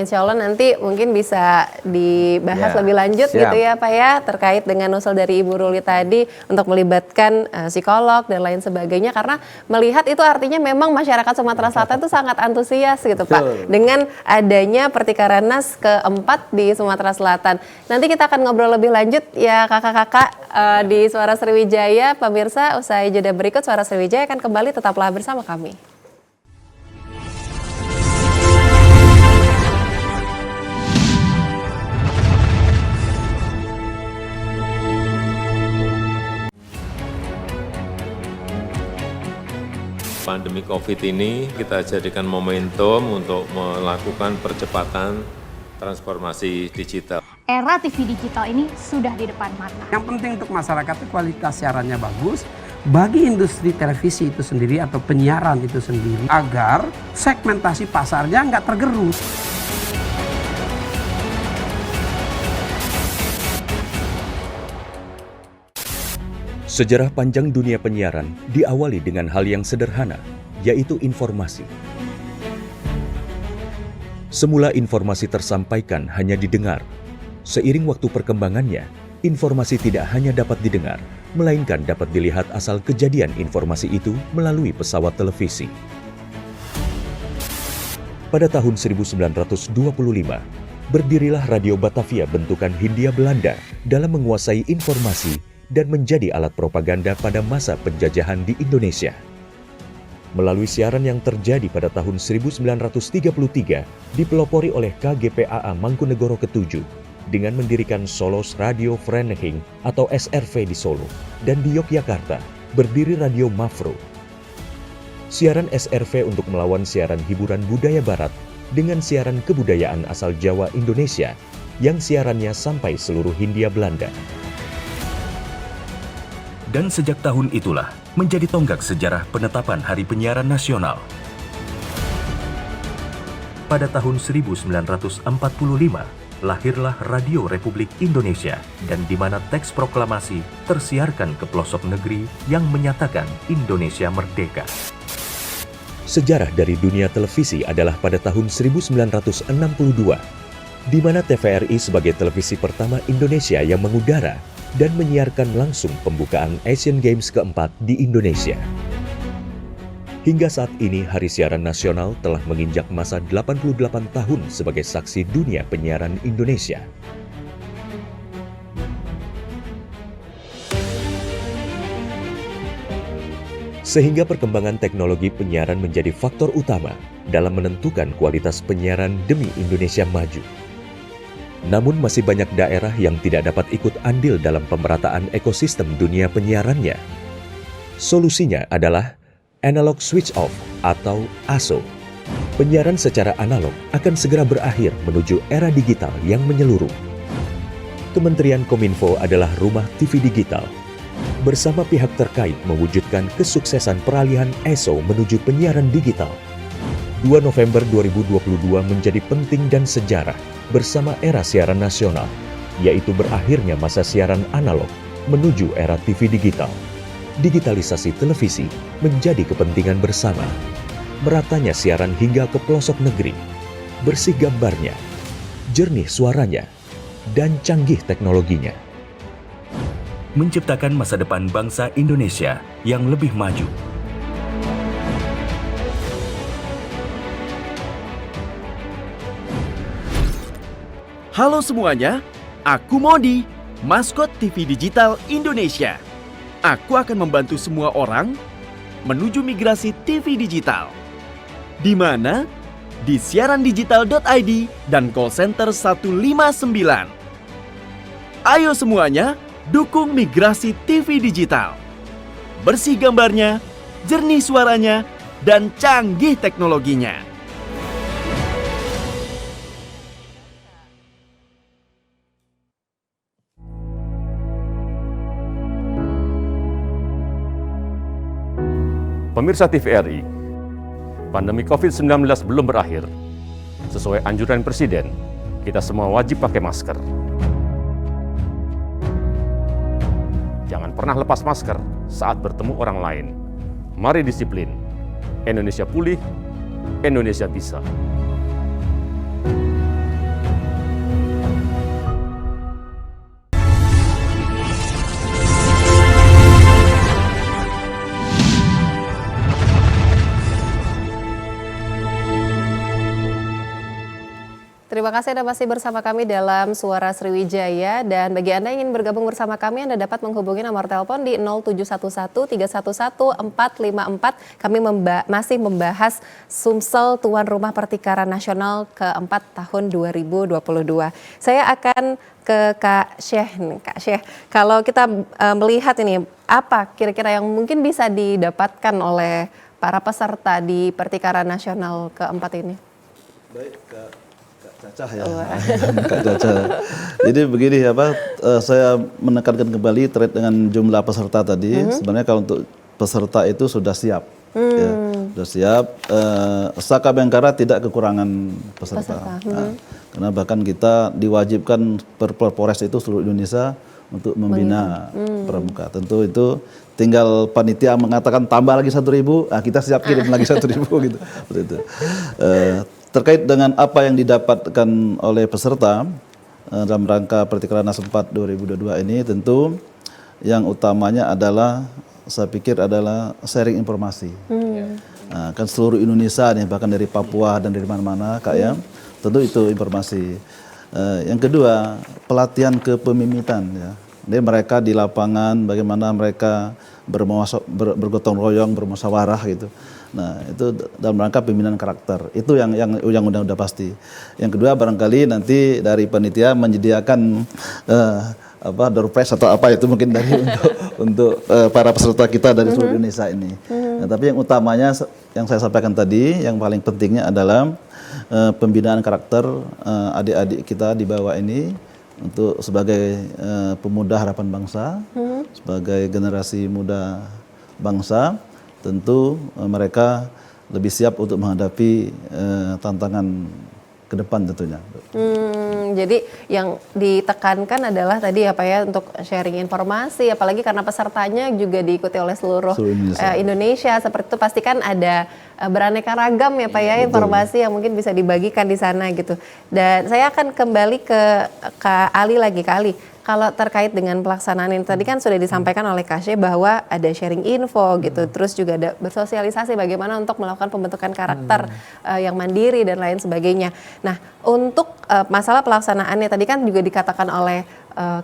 insya Allah nanti mungkin bisa dibahas lebih lanjut gitu ya Pak ya, terkait dengan usul dari Ibu Ruli tadi untuk melibatkan psikolog dan lain sebagainya, karena melihat itu artinya memang masyarakat Sumatera Selatan itu sangat antusias gitu Pak dengan adanya Pertikarnas ke-4 di Sumatera Selatan. Nanti kita akan ngobrol lebih lanjut ya kakak-kakak di Suara Sriwijaya. Pemirsa, usai jeda berikut Suara Sriwijaya akan kembali, tetaplah bersama kami. Pandemi COVID ini kita jadikan momentum untuk melakukan percepatan transformasi digital. Era TV digital ini sudah di depan mata. Yang penting untuk masyarakat itu kualitas siarannya bagus. Bagi industri televisi itu sendiri atau penyiaran itu sendiri, agar segmentasi pasarnya nggak tergerus. Sejarah panjang dunia penyiaran diawali dengan hal yang sederhana, yaitu informasi. Semula informasi tersampaikan hanya didengar. Seiring waktu perkembangannya, informasi tidak hanya dapat didengar, melainkan dapat dilihat asal kejadian informasi itu melalui pesawat televisi. Pada tahun 1925, berdirilah Radio Batavia bentukan Hindia Belanda dalam menguasai informasi dan menjadi alat propaganda pada masa penjajahan di Indonesia. Melalui siaran yang terjadi pada tahun 1933, dipelopori oleh KGPAA Mangkunegoro ke-7 dengan mendirikan Solos Radio Vereniging atau SRV di Solo, dan di Yogyakarta berdiri Radio Mafro. Siaran SRV untuk melawan siaran hiburan budaya barat dengan siaran kebudayaan asal Jawa Indonesia yang siarannya sampai seluruh Hindia Belanda. Dan sejak tahun itulah menjadi tonggak sejarah penetapan Hari Penyiaran Nasional. Pada tahun 1945, lahirlah Radio Republik Indonesia, dan di mana teks proklamasi tersiarkan ke pelosok negeri yang menyatakan Indonesia merdeka. Sejarah dari dunia televisi adalah pada tahun 1962, di mana TVRI sebagai televisi pertama Indonesia yang mengudara dan menyiarkan langsung pembukaan Asian Games keempat di Indonesia. Hingga saat ini, Hari Siaran Nasional telah menginjak masa 88 tahun sebagai saksi dunia penyiaran Indonesia. Sehingga perkembangan teknologi penyiaran menjadi faktor utama dalam menentukan kualitas penyiaran demi Indonesia maju. Namun masih banyak daerah yang tidak dapat ikut andil dalam pemerataan ekosistem dunia penyiarannya. Solusinya adalah Analog Switch Off atau ASO. Penyiaran secara analog akan segera berakhir menuju era digital yang menyeluruh. Kementerian Kominfo adalah rumah TV digital. Bersama pihak terkait mewujudkan kesuksesan peralihan ESO menuju penyiaran digital. 2 November 2022 menjadi penting dan sejarah bersama era siaran nasional, yaitu berakhirnya masa siaran analog menuju era TV digital. Digitalisasi televisi menjadi kepentingan bersama. Meratanya siaran hingga ke pelosok negeri, bersih gambarnya, jernih suaranya, dan canggih teknologinya. Menciptakan masa depan bangsa Indonesia yang lebih maju. Halo semuanya, aku Modi, maskot TV Digital Indonesia. Aku akan membantu semua orang menuju migrasi TV digital. Di mana? Di siarandigital.id dan call center 159. Ayo semuanya, dukung migrasi TV digital. Bersih gambarnya, jernih suaranya, dan canggih teknologinya. Pemirsa TVRI, pandemi COVID-19 belum berakhir. Sesuai anjuran Presiden, kita semua wajib pakai masker. Jangan pernah lepas masker saat bertemu orang lain. Mari disiplin. Indonesia pulih, Indonesia bisa. Terima kasih Anda masih bersama kami dalam Suara Sriwijaya, dan bagi Anda yang ingin bergabung bersama kami, Anda dapat menghubungi nomor telepon di 0711-311-454. Kami masih membahas Sumsel tuan rumah Pertikaran Nasional keempat tahun 2022. Saya akan ke Kak Syekh. Kak Syekh, kalau kita melihat ini, apa kira-kira yang mungkin bisa didapatkan oleh para peserta di Pertikaran Nasional keempat ini? Baik, Kak Caca ya. Kak Caca. Jadi begini saya menekankan kembali terkait dengan jumlah peserta tadi. Sebenarnya kalau untuk peserta itu sudah siap. Ya, sudah siap. Saka Bayangkara tidak kekurangan peserta. Nah, karena bahkan kita diwajibkan per Polres itu seluruh Indonesia untuk membina pramuka. Tentu itu tinggal panitia mengatakan tambah lagi 1.000, nah kita siap kirim lagi 1.000 gitu. Seperti itu. Terkait dengan apa yang didapatkan oleh peserta dalam rangka Pertikaran Nasional 4 2022 ini, tentu yang utamanya adalah saya pikir adalah sharing informasi. Nah, kan seluruh Indonesia nih, bahkan dari Papua dan dari mana-mana Kak ya, tentu itu informasi. Yang kedua, pelatihan kepemimpinan ya. Jadi mereka di lapangan bagaimana mereka bergotong royong, bermusyawarah gitu. Nah, itu dalam rangka pembinaan karakter. Itu yang udah pasti. Yang kedua, barangkali nanti dari panitia menyediakan door prize atau apa itu mungkin dari untuk para peserta kita dari seluruh Indonesia ini. Nah, tapi yang utamanya yang saya sampaikan tadi, yang paling pentingnya adalah pembinaan karakter adik-adik kita di bawah ini untuk sebagai pemuda harapan bangsa, sebagai generasi muda bangsa. Tentu mereka lebih siap untuk menghadapi tantangan ke depan tentunya. Jadi yang ditekankan adalah tadi apa ya, untuk sharing informasi, apalagi karena pesertanya juga diikuti oleh seluruh Indonesia. Seperti itu pastikan ada beraneka ragam ya Pak ya, informasi yang mungkin bisa dibagikan di sana gitu. Dan saya akan kembali ke Kak Ali lagi. Kak Ali, kalau terkait dengan pelaksanaan ini tadi kan sudah disampaikan oleh Kak Syekh bahwa ada sharing info gitu, terus juga ada bersosialisasi bagaimana untuk melakukan pembentukan karakter yang mandiri dan lain sebagainya. Nah, untuk masalah pelaksanaannya tadi kan juga dikatakan oleh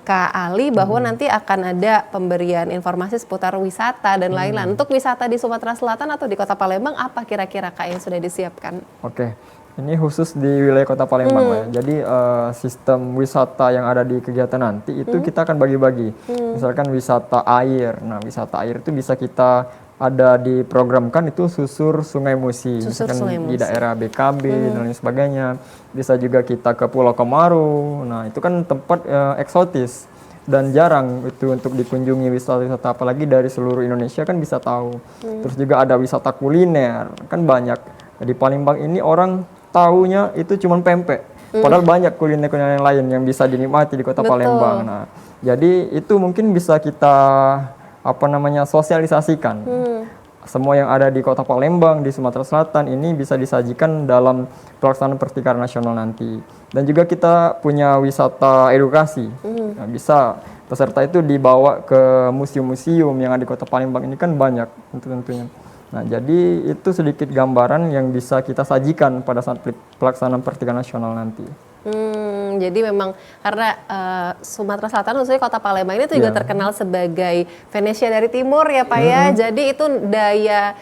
Kak Ali bahwa nanti akan ada pemberian informasi seputar wisata dan lain-lain. Untuk wisata di Sumatera Selatan atau di Kota Palembang, apa kira-kira Kak yang sudah disiapkan? Oke. Ini khusus di wilayah Kota Palembang ya. Jadi sistem wisata yang ada di kegiatan nanti itu kita akan bagi-bagi. Misalkan wisata air. Nah, wisata air itu bisa kita ada diprogramkan itu susur Sungai Musi. Misalkan di daerah BKB dan lain sebagainya. Bisa juga kita ke Pulau Kemaru. Nah, itu kan tempat eksotis dan jarang itu untuk dikunjungi wisata-wisata, apalagi dari seluruh Indonesia kan bisa tahu. Terus juga ada wisata kuliner, kan banyak. Di Palembang ini orang taunya itu cuma pempek, padahal banyak kuliner-kuliner yang lain yang bisa dinikmati di Kota Palembang. Nah, jadi itu mungkin bisa kita sosialisasikan. Semua yang ada di Kota Palembang, di Sumatera Selatan ini bisa disajikan dalam pelaksanaan Pertikaran Nasional nanti. Dan juga kita punya wisata edukasi. Nah, bisa peserta itu dibawa ke museum-museum yang ada di Kota Palembang ini kan banyak tentunya. Nah, jadi itu sedikit gambaran yang bisa kita sajikan pada saat pelaksanaan Pertikaran Nasional nanti. Kang. Jadi memang karena Sumatera Selatan khususnya Kota Palembang ini tuh juga terkenal sebagai Venesia dari Timur ya Pak ya. Jadi itu daya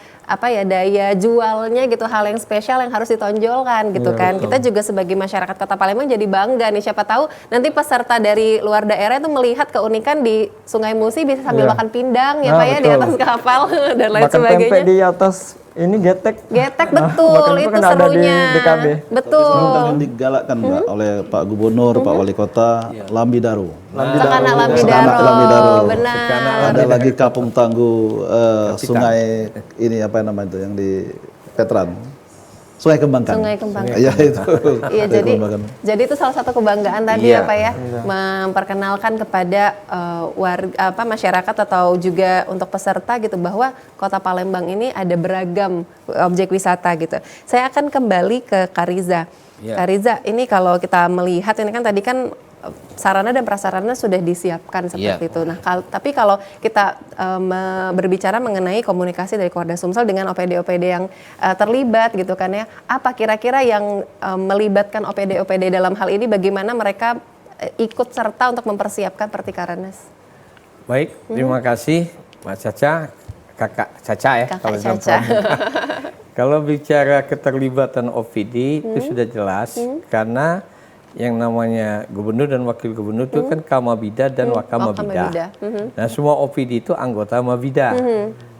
jualnya gitu, hal yang spesial yang harus ditonjolkan gitu kan. Kita juga sebagai masyarakat Kota Palembang jadi bangga nih, siapa tahu nanti peserta dari luar daerah itu melihat keunikan di Sungai Musi bisa sambil makan pindang ya Pak ya di atas kapal dan lain sebagainya. Makan tempe di atas ini getek. Getek betul, itu serunya. Betul. Yang digalakkan Mbak oleh Pak Gubernur, Pak Wali Kota, Lambi Daru. Sekanak Lambi Daru, benar. Ada lagi Kampung Tangguh sungai ini apa namanya itu yang di Veteran. Sungai Kembangkan. Sungai Kembangkan. Iya itu. Iya, jadi itu salah satu kebanggaan tadi ya Pak ya, memperkenalkan kepada warga masyarakat atau juga untuk peserta gitu bahwa Kota Palembang ini ada beragam objek wisata gitu. Saya akan kembali ke Kariza. Kariza, ini kalau kita melihat ini kan tadi kan sarana dan prasarana sudah disiapkan seperti itu. Nah, tapi kalau kita berbicara mengenai komunikasi dari Korda Sumsel dengan OPD-OPD yang terlibat gitu kan ya, apa kira-kira yang melibatkan OPD-OPD dalam hal ini, bagaimana mereka ikut serta untuk mempersiapkan Pertikarnas? Baik, terima kasih Mbak Caca, Kakak Caca ya. Kakak Caca. Kalau bicara keterlibatan OPD itu sudah jelas karena yang namanya gubernur dan wakil gubernur itu kan Kamabida dan Wakamabida. Nah, semua OPD itu anggota Mabida.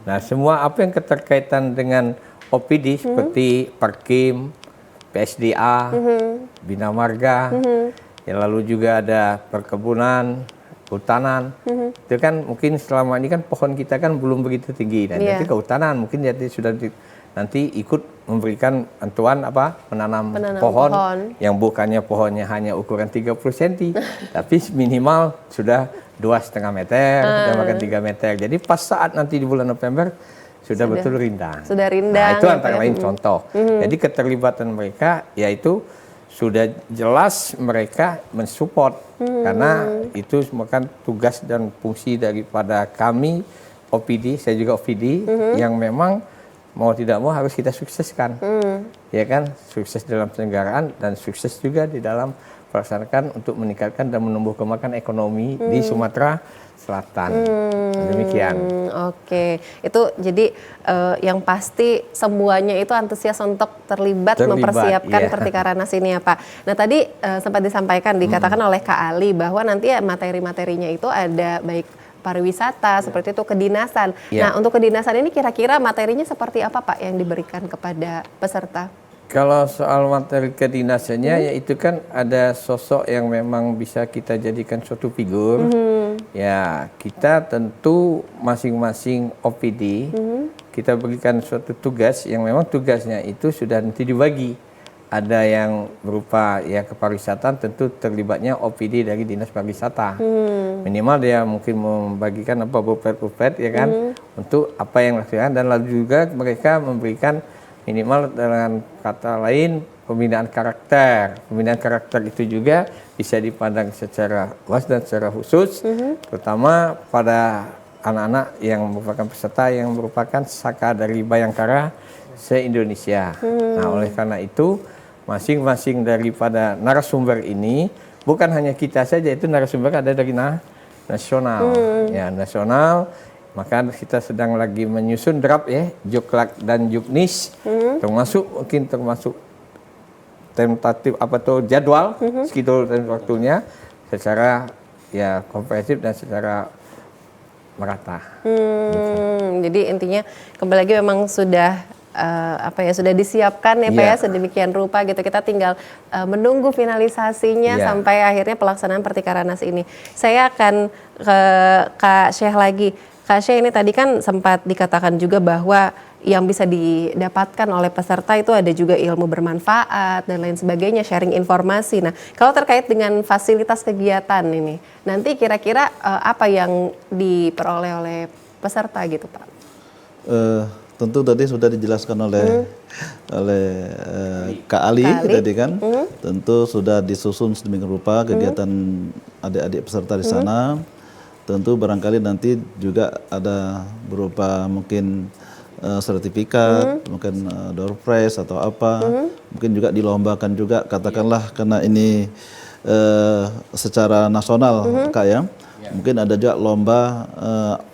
Nah, semua apa yang keterkaitan dengan OPD seperti Perkim, PSDA, Bina Marga, ya lalu juga ada perkebunan, kehutanan. Itu kan mungkin selama ini kan pohon kita kan belum begitu tinggi. Nah, nanti kehutanan mungkin jadi sudah nanti ikut memberikan bantuan menanam pohon yang bukannya pohonnya hanya ukuran 30 cm tapi minimal sudah 2,5 meter dan bahkan 3 meter. Jadi pas saat nanti di bulan November sudah betul rindang. Sudah rindang. Nah, itu antara lain contoh. Jadi keterlibatan mereka yaitu sudah jelas mereka mensupport karena itu merupakan tugas dan fungsi daripada kami OPD, saya juga OPD yang memang mau tidak mau harus kita sukseskan, ya kan, sukses dalam penyelenggaraan dan sukses juga di dalam melaksanakan untuk meningkatkan dan menumbuh kembangkan ekonomi di Sumatera Selatan. Demikian. Oke, itu jadi yang pasti semuanya itu antusias untuk terlibat mempersiapkan Pertikarnas ini ya Pak. Nah tadi sempat disampaikan, dikatakan oleh Kak Ali bahwa nanti ya materi-materinya itu ada baik pariwisata, seperti itu kedinasan. Nah, untuk kedinasan ini kira-kira materinya seperti apa Pak yang diberikan kepada peserta? Kalau soal materi kedinasannya, yaitu kan ada sosok yang memang bisa kita jadikan suatu figur. Ya, kita tentu masing-masing OPD, kita berikan suatu tugas yang memang tugasnya itu sudah nanti dibagi. Ada yang berupa ya kepariwisataan, tentu terlibatnya OPD dari Dinas Pariwisata. Minimal dia mungkin membagikan bupet-bupet ya kan untuk apa yang dilakukan, dan lalu juga mereka memberikan minimal dengan kata lain pembinaan karakter. Pembinaan karakter itu juga bisa dipandang secara luas dan secara khusus, terutama pada anak-anak yang merupakan peserta yang merupakan saka dari Bayangkara se-Indonesia. Nah, oleh karena itu masing-masing daripada narasumber ini bukan hanya kita saja, itu narasumber ada dari nasional, ya nasional. Maka kita sedang lagi menyusun draft ya, Juklak dan Juknis, termasuk tentatif jadwal, schedule dan waktunya secara ya komprehensif dan secara merata. Jadi intinya kembali lagi memang sudah sudah disiapkan ya Pak ya sedemikian rupa gitu. Kita tinggal menunggu finalisasinya sampai akhirnya pelaksanaan Pertikarnas ini. Saya akan ke Kak Syekh lagi. Kak Syekh, ini tadi kan sempat dikatakan juga bahwa yang bisa didapatkan oleh peserta itu ada juga ilmu bermanfaat dan lain sebagainya, sharing informasi. Nah, kalau terkait dengan fasilitas kegiatan ini, nanti kira-kira apa yang diperoleh oleh peserta gitu Pak? Tentu tadi sudah dijelaskan oleh Kak Ali tadi kan, tentu sudah disusun sedemikian rupa kegiatan adik-adik peserta di sana. Tentu barangkali nanti juga ada berupa mungkin sertifikat, mungkin door prize atau apa, mungkin juga dilombakan juga, katakanlah karena ini secara nasional Kak ya. Mungkin ada juga lomba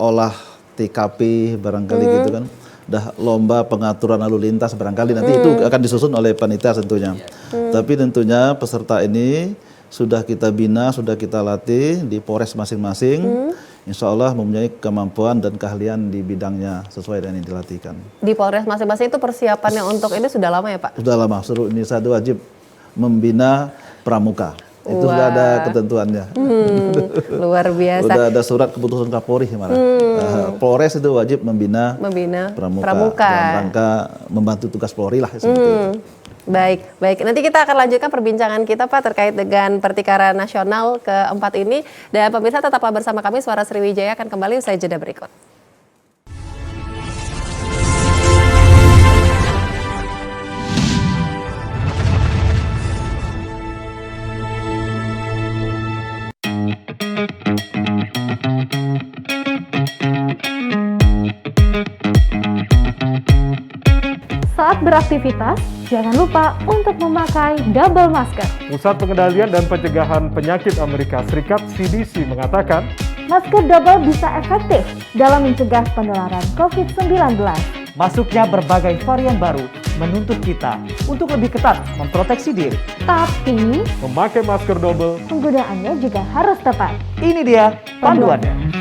olah TKP barangkali gitu kan. Dah lomba pengaturan lalu lintas barangkali nanti itu akan disusun oleh panitia tentunya. Tapi tentunya peserta ini sudah kita bina, sudah kita latih di Polres masing-masing. Insya Allah mempunyai kemampuan dan keahlian di bidangnya sesuai dengan yang dilatihkan. Di Polres masing-masing itu persiapannya untuk ini sudah lama ya Pak? Sudah lama, seluruh Indonesia itu wajib membina pramuka. Itu sudah ada ketentuannya. Luar biasa. Sudah ada surat keputusan Kapolri malah. Polres itu wajib membina pramuka dalam rangka membantu tugas Polri lah seperti itu. Baik. Nanti kita akan lanjutkan perbincangan kita Pak terkait dengan pertikaran nasional keempat ini. Dan pemirsa tetaplah bersama kami, Suara Sriwijaya akan kembali usai jeda berikut. Saat beraktivitas, jangan lupa untuk memakai double masker. Pusat Pengendalian dan Pencegahan Penyakit Amerika Serikat (CDC) mengatakan, Masker double bisa efektif dalam mencegah penularan COVID-19. Masuknya berbagai varian baru menuntut kita untuk lebih ketat memproteksi diri. Tapi, memakai masker double, penggunaannya juga harus tepat. Ini dia panduannya.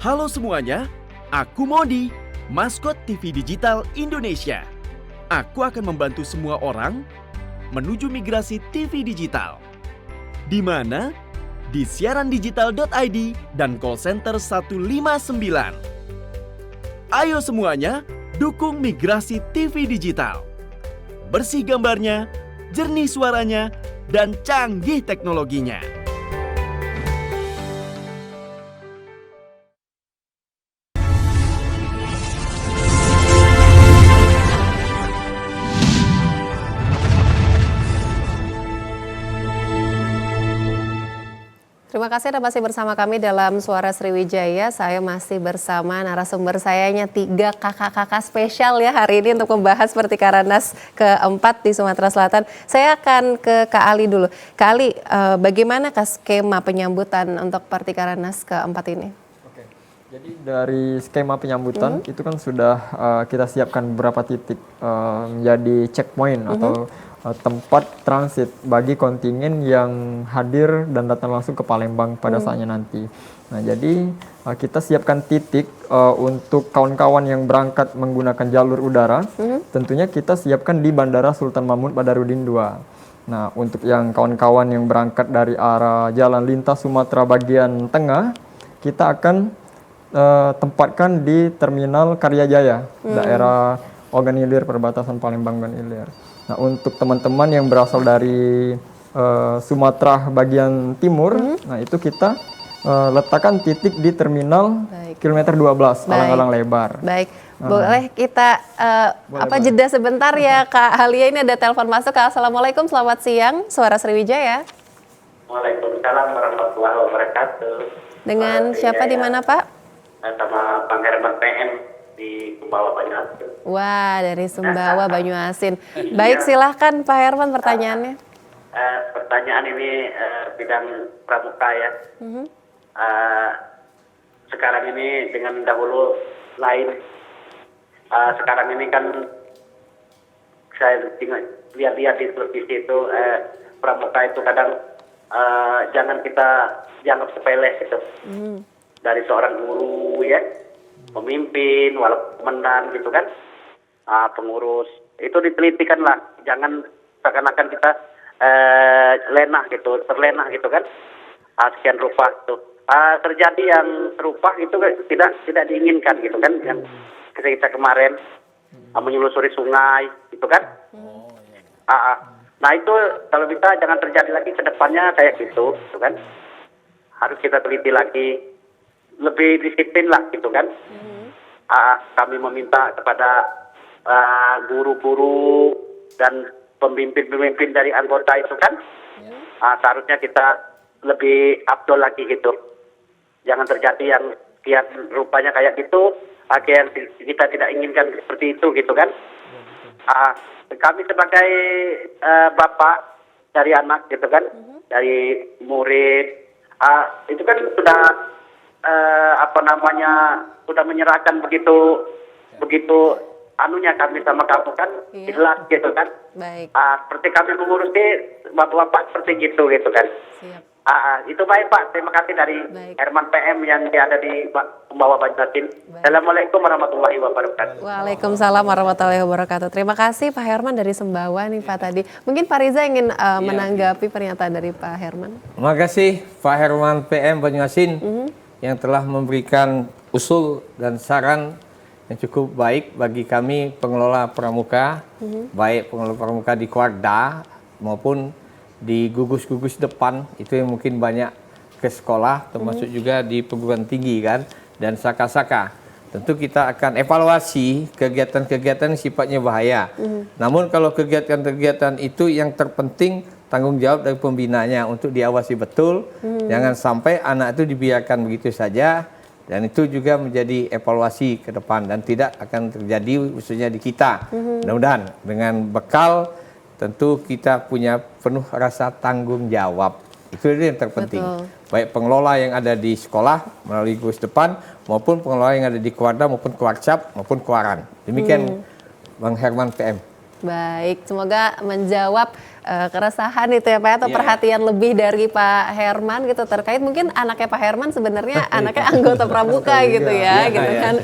Halo semuanya, aku Modi, maskot TV Digital Indonesia. Aku akan membantu semua orang menuju migrasi TV digital. Di mana? Di siarandigital.id dan call center 159. Ayo semuanya, dukung migrasi TV digital. Bersih gambarnya, jernih suaranya, dan canggih teknologinya. Terima kasih Anda masih bersama kami dalam Suara Sriwijaya. Saya masih bersama narasumber sayanya 3 kakak-kakak spesial ya hari ini untuk membahas pertikaran nas keempat di Sumatera Selatan. Saya akan ke Kak Ali dulu. Kak Ali, bagaimana skema penyambutan untuk pertikaran nas keempat ini? Jadi dari skema penyambutan itu kan sudah kita siapkan beberapa titik menjadi checkpoint atau tempat transit bagi kontingen yang hadir dan datang langsung ke Palembang pada saatnya nanti. Nah, jadi kita siapkan titik untuk kawan-kawan yang berangkat menggunakan jalur udara. Tentunya kita siapkan di Bandara Sultan Mahmud Badarudin II. Nah, untuk yang kawan-kawan yang berangkat dari arah Jalan Lintas Sumatera bagian tengah, kita akan tempatkan di Terminal Karyajaya, daerah Ogan Ilir, perbatasan Palembang dan Ilir. Nah, untuk teman-teman yang berasal dari Sumatera bagian timur, nah itu kita letakkan titik di terminal kilometer 12, Alang-alang lebar. Baik, boleh kita jeda sebentar ya Kak Halia, ini ada telepon masuk. Assalamualaikum, selamat siang, Suara Sriwijaya. Waalaikumsalam warahmatullahi wabarakatuh. Dengan siapa di mana Pak? Sama Bang Herman PM di Sumbawa Banyuasin. Wah, dari Sumbawa Banyuasin. Baik, silahkan Pak Herman pertanyaannya. Pertanyaan ini bidang pramuka ya. Sekarang ini dengan dahulu lain. Sekarang ini kan saya lihat-lihat di televisi itu pramuka itu kadang jangan kita dianggap sepele gitu. Dari seorang guru ya, pemimpin, walaupun komandan gitu kan, pengurus. Itu ditelitikan lah, jangan seakan-akan kita lena gitu, terlena gitu kan. Sekian rupa tuh. Terjadi yang serupa itu tidak diinginkan gitu kan, yang kita kemarin menyelusuri sungai gitu kan. Nah itu kalau bisa jangan terjadi lagi ke depannya kayak gitu kan. Harus kita teliti lagi, lebih disiplin lah gitu kan. Kami meminta kepada guru-guru dan pemimpin-pemimpin dari anggota itu kan, seharusnya kita lebih afdol lagi gitu. Jangan terjadi yang kian rupanya kayak gitu, yang kita tidak inginkan seperti itu gitu kan. Kami sebagai bapak dari anak gitu kan, dari murid, itu kan sudah sudah menyerahkan begitu anunya kami sama kamu kan, jelas gitu kan. Baik. Seperti kami mengurusi bapak-bapak seperti gitu kan. Siap. Itu baik Pak, terima kasih dari Herman PM yang ada di Pembawa Banjarmasin. Assalamualaikum warahmatullahi wabarakatuh. Waalaikumsalam warahmatullahi wabarakatuh. Terima kasih Pak Herman dari Sembawa nih Pak tadi. Mungkin Pak Riza ingin menanggapi pernyataan dari Pak Herman. Terima kasih Pak Herman PM Banjarmasin yang telah memberikan usul dan saran yang cukup baik bagi kami pengelola pramuka, baik pengelola pramuka di Kuarda maupun di gugus-gugus depan itu yang mungkin banyak ke sekolah, termasuk juga di perguruan tinggi kan, dan saka-saka. Tentu kita akan evaluasi kegiatan-kegiatan yang sifatnya bahaya. Namun kalau kegiatan-kegiatan itu yang terpenting tanggung jawab dari pembinanya untuk diawasi betul, jangan sampai anak itu dibiarkan begitu saja, dan itu juga menjadi evaluasi ke depan dan tidak akan terjadi khususnya di kita. Mudah-mudahan dengan bekal tentu kita punya penuh rasa tanggung jawab. Itu yang terpenting. Betul. Baik pengelola yang ada di sekolah melalui gugus depan maupun pengelola yang ada di Kuarda maupun Kuarcap maupun Kuaran. Demikian Bang Herman PM. Baik, semoga menjawab keresahan itu ya Pak, atau perhatian lebih dari Pak Herman gitu terkait mungkin anaknya Pak Herman sebenarnya anaknya anggota pramuka gitu ya, gitu kan.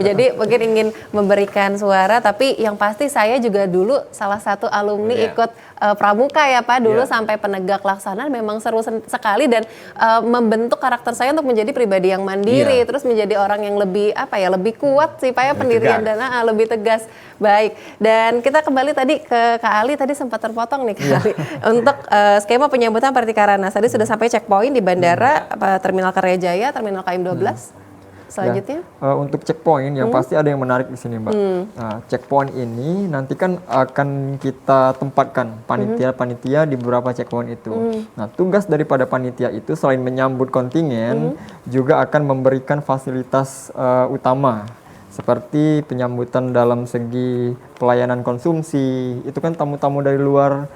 Jadi mungkin ingin memberikan suara, tapi yang pasti saya juga dulu salah satu alumni ikut pramuka ya Pak, dulu sampai penegak laksana, memang seru sekali dan membentuk karakter saya untuk menjadi pribadi yang mandiri, terus menjadi orang yang lebih lebih kuat sih Pak ya, pendirian dan lebih tegas. Baik, dan kita kembali tadi ke Kak Ali, tadi sempat terpotong nih Kak Ali. Untuk skema penyambutan Pertikaranas, tadi sudah sampai checkpoint di bandara Terminal Karyajaya, Terminal KM12. Selanjutnya? Untuk checkpoint yang pasti ada yang menarik di sini Mbak. Nah, checkpoint ini nanti kan akan kita tempatkan panitia-panitia di beberapa checkpoint itu. Nah, tugas daripada panitia itu selain menyambut kontingen, juga akan memberikan fasilitas utama seperti penyambutan dalam segi pelayanan konsumsi. Itu kan tamu-tamu dari luar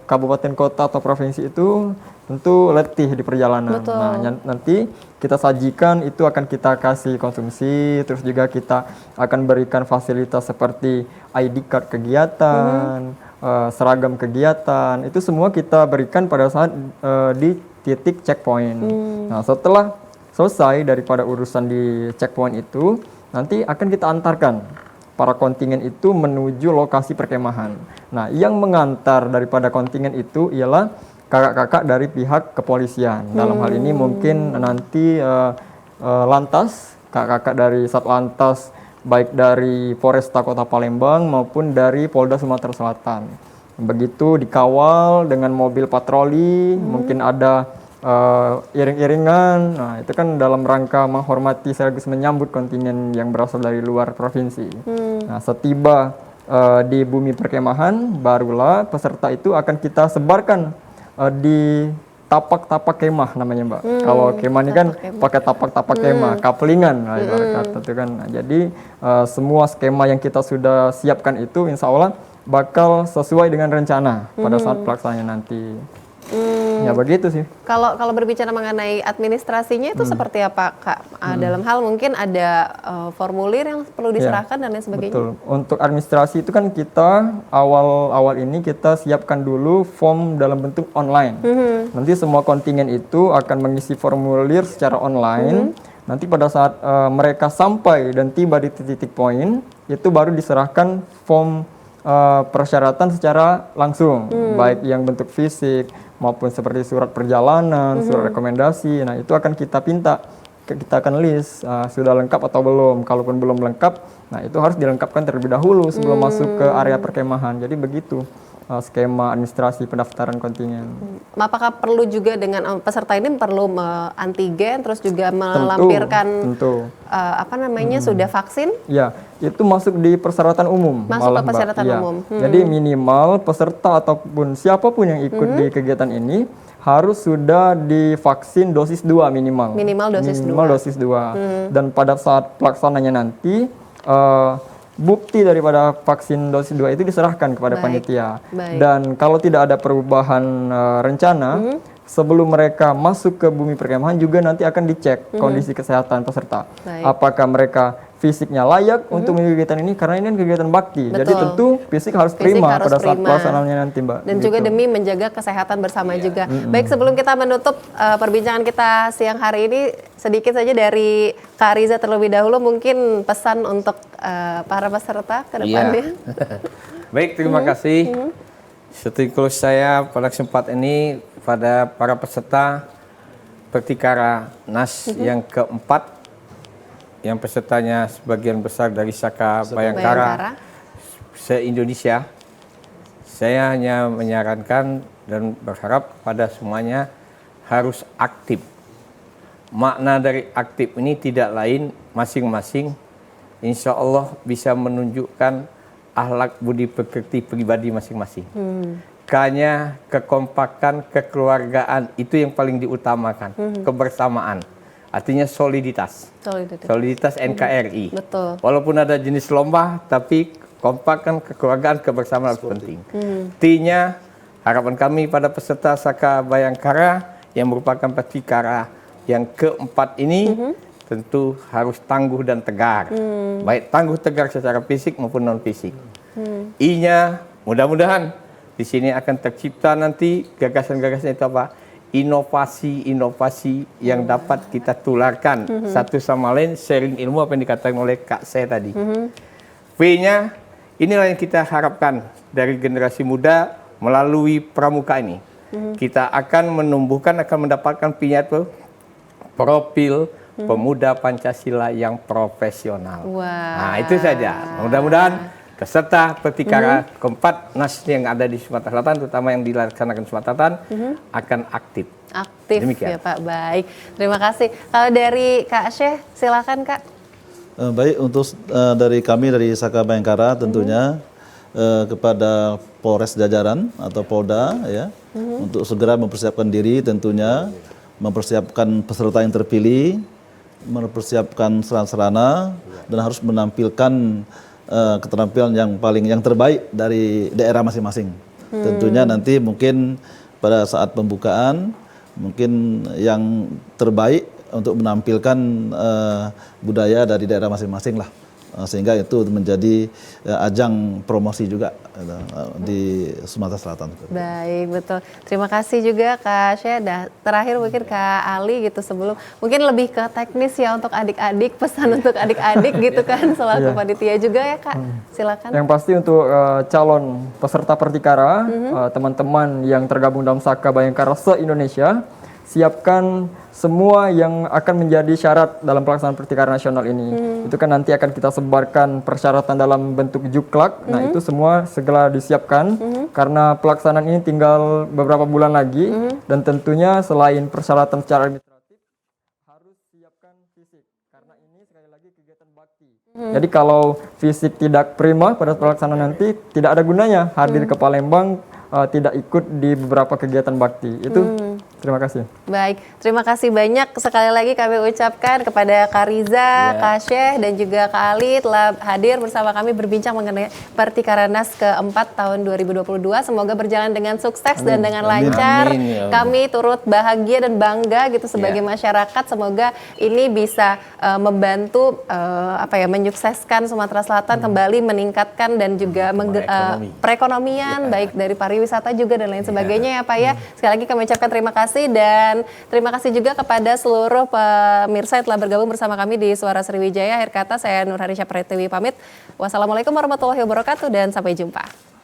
kabupaten kota atau provinsi itu tentu letih di perjalanan. Betul. Nah, nanti kita sajikan itu akan kita kasih konsumsi, terus juga kita akan berikan fasilitas seperti ID card kegiatan, seragam kegiatan. Itu semua kita berikan pada saat di titik checkpoint. Nah, setelah selesai daripada urusan di checkpoint itu, nanti akan kita antarkan para kontingen itu menuju lokasi perkemahan. Nah, yang mengantar daripada kontingen itu ialah kakak-kakak dari pihak kepolisian. Dalam hal ini mungkin nanti lantas, kakak-kakak dari Satlantas, baik dari Polresta Kota Palembang maupun dari Polda Sumatera Selatan. Begitu dikawal dengan mobil patroli, mungkin ada iring-iringan. Nah, itu kan dalam rangka menghormati sekaligus menyambut kontingen yang berasal dari luar provinsi. Nah, setiba di bumi perkemahan, barulah peserta itu akan kita sebarkan di tapak-tapak kemah namanya Mbak. Kalau kemah ini kan pakai tapak-tapak kemah, kapelingan lah ibarat kata itu kan. Nah, jadi semua skema yang kita sudah siapkan itu insya Allah bakal sesuai dengan rencana pada saat pelaksanaan nanti. Ya begitu sih. Kalau berbicara mengenai administrasinya itu seperti apa Kak? Dalam hal mungkin ada formulir yang perlu diserahkan dan lain sebagainya. Betul. Untuk administrasi itu kan kita awal ini kita siapkan dulu form dalam bentuk online. Nanti semua kontingen itu akan mengisi formulir secara online. Nanti pada saat mereka sampai dan tiba di titik poin, itu baru diserahkan form persyaratan secara langsung, baik yang bentuk fisik maupun seperti surat perjalanan, surat rekomendasi. Nah, itu akan kita pinta, kita akan list sudah lengkap atau belum. Kalaupun belum lengkap, nah itu harus dilengkapkan terlebih dahulu sebelum masuk ke area perkemahan. Jadi begitu skema administrasi pendaftaran kontingen. Apakah perlu juga dengan peserta ini perlu antigen, terus juga melampirkan sudah vaksin? Ya, itu masuk di persyaratan umum. Masuk ke persyaratan umum. Jadi minimal peserta ataupun siapapun yang ikut di kegiatan ini harus sudah divaksin dosis 2 minimal. Minimal dosis 2. Dan pada saat pelaksananya nanti bukti daripada vaksin dosis 2 itu diserahkan kepada panitia. Dan kalau tidak ada perubahan rencana, sebelum mereka masuk ke bumi perkemahan juga nanti akan dicek kondisi kesehatan peserta. Apakah mereka fisiknya layak untuk mengikuti kegiatan ini, karena ini kan kegiatan bakti. Jadi tentu fisik harus prima pada saat pelaksanaannya nanti, Mbak. Dan juga demi menjaga kesehatan bersama juga. Baik, sebelum kita menutup perbincangan kita siang hari ini, sedikit saja dari Kak Riza terlebih dahulu, mungkin pesan untuk para peserta ke depannya. Baik, terima kasih. Setelah saya pada kesempatan ini pada para peserta Pertikara NAS yang keempat, yang pesertanya sebagian besar dari Saka Bayangkara se-Indonesia. Saya hanya menyarankan dan berharap pada semuanya harus aktif. Makna dari aktif ini tidak lain, masing-masing insya Allah bisa menunjukkan akhlak budi pekerti pribadi masing-masing. Hanya kekompakan, kekeluargaan itu yang paling diutamakan, kebersamaan. Artinya soliditas NKRI. Betul. Walaupun ada jenis lomba, tapi kompak kan kekeluargaan, kebersamaan harus penting. Artinya harapan kami pada peserta Saka Bayangkara yang merupakan Pertikara yang keempat ini tentu harus tangguh dan tegar. Baik tangguh tegar secara fisik maupun non fisik. I-nya mudah-mudahan di sini akan tercipta nanti gagasan-gagasan itu apa? Inovasi-inovasi yang dapat kita tularkan satu sama lain, sharing ilmu apa yang dikatakan oleh Kak saya tadi. V-nya, inilah yang kita harapkan dari generasi muda melalui pramuka ini. Kita akan menumbuhkan, akan mendapatkan profil pemuda Pancasila yang profesional. Nah, itu saja. Mudah-mudahan peserta Pertikara keempat NAS yang ada di Sumatera Selatan, terutama yang dilaksanakan Sumatera Selatan, akan aktif. Aktif ya Pak, baik. Terima kasih. Kalau dari Kak Syekh, silakan Kak. Baik, untuk dari kami dari Saka Bayangkara tentunya kepada Polres jajaran atau Polda ya, untuk segera mempersiapkan diri tentunya, mempersiapkan peserta yang terpilih, mempersiapkan sarana dan harus menampilkan keterampilan yang terbaik dari daerah masing-masing. Tentunya nanti mungkin pada saat pembukaan mungkin yang terbaik untuk menampilkan budaya dari daerah masing-masing lah, sehingga itu menjadi ajang promosi juga di Sumatera Selatan. Baik, betul. Terima kasih juga Kak Syekh. Terakhir mungkin Kak Ali gitu, sebelum mungkin lebih ke teknis ya untuk adik-adik, pesan untuk adik-adik gitu kan selaku panitia juga ya Kak. Silakan. Yang pasti untuk calon peserta Pertikara, teman-teman yang tergabung dalam Saka Bayangkara se-Indonesia, siapkan semua yang akan menjadi syarat dalam pelaksanaan Pertikara nasional ini. Itu kan nanti akan kita sebarkan persyaratan dalam bentuk juklak. Nah, itu semua segera disiapkan karena pelaksanaan ini tinggal beberapa bulan lagi, dan tentunya selain persyaratan secara administratif harus siapkan fisik karena ini sekali lagi kegiatan bakti. Jadi kalau fisik tidak prima pada pelaksanaan nanti tidak ada gunanya hadir ke Palembang, tidak ikut di beberapa kegiatan bakti. Itu terima kasih. Baik, terima kasih banyak sekali lagi kami ucapkan kepada Kak Riza, Kak Syekh, dan juga Kak Ali telah hadir bersama kami berbincang mengenai Pertikara NAS keempat tahun 2022. Semoga berjalan dengan sukses dan dengan lancar. Kami turut bahagia dan bangga gitu sebagai masyarakat. Semoga ini bisa membantu menyukseskan Sumatera Selatan kembali meningkatkan dan juga perekonomian baik dari pariwisata juga dan lain sebagainya ya Pak ya. Sekali lagi kami ucapkan terima kasih kasih dan terima kasih juga kepada seluruh pemirsa yang telah bergabung bersama kami di Suara Sriwijaya. Akhir kata saya Nurhari Syafretiwi pamit. Wassalamualaikum warahmatullahi wabarakatuh dan sampai jumpa.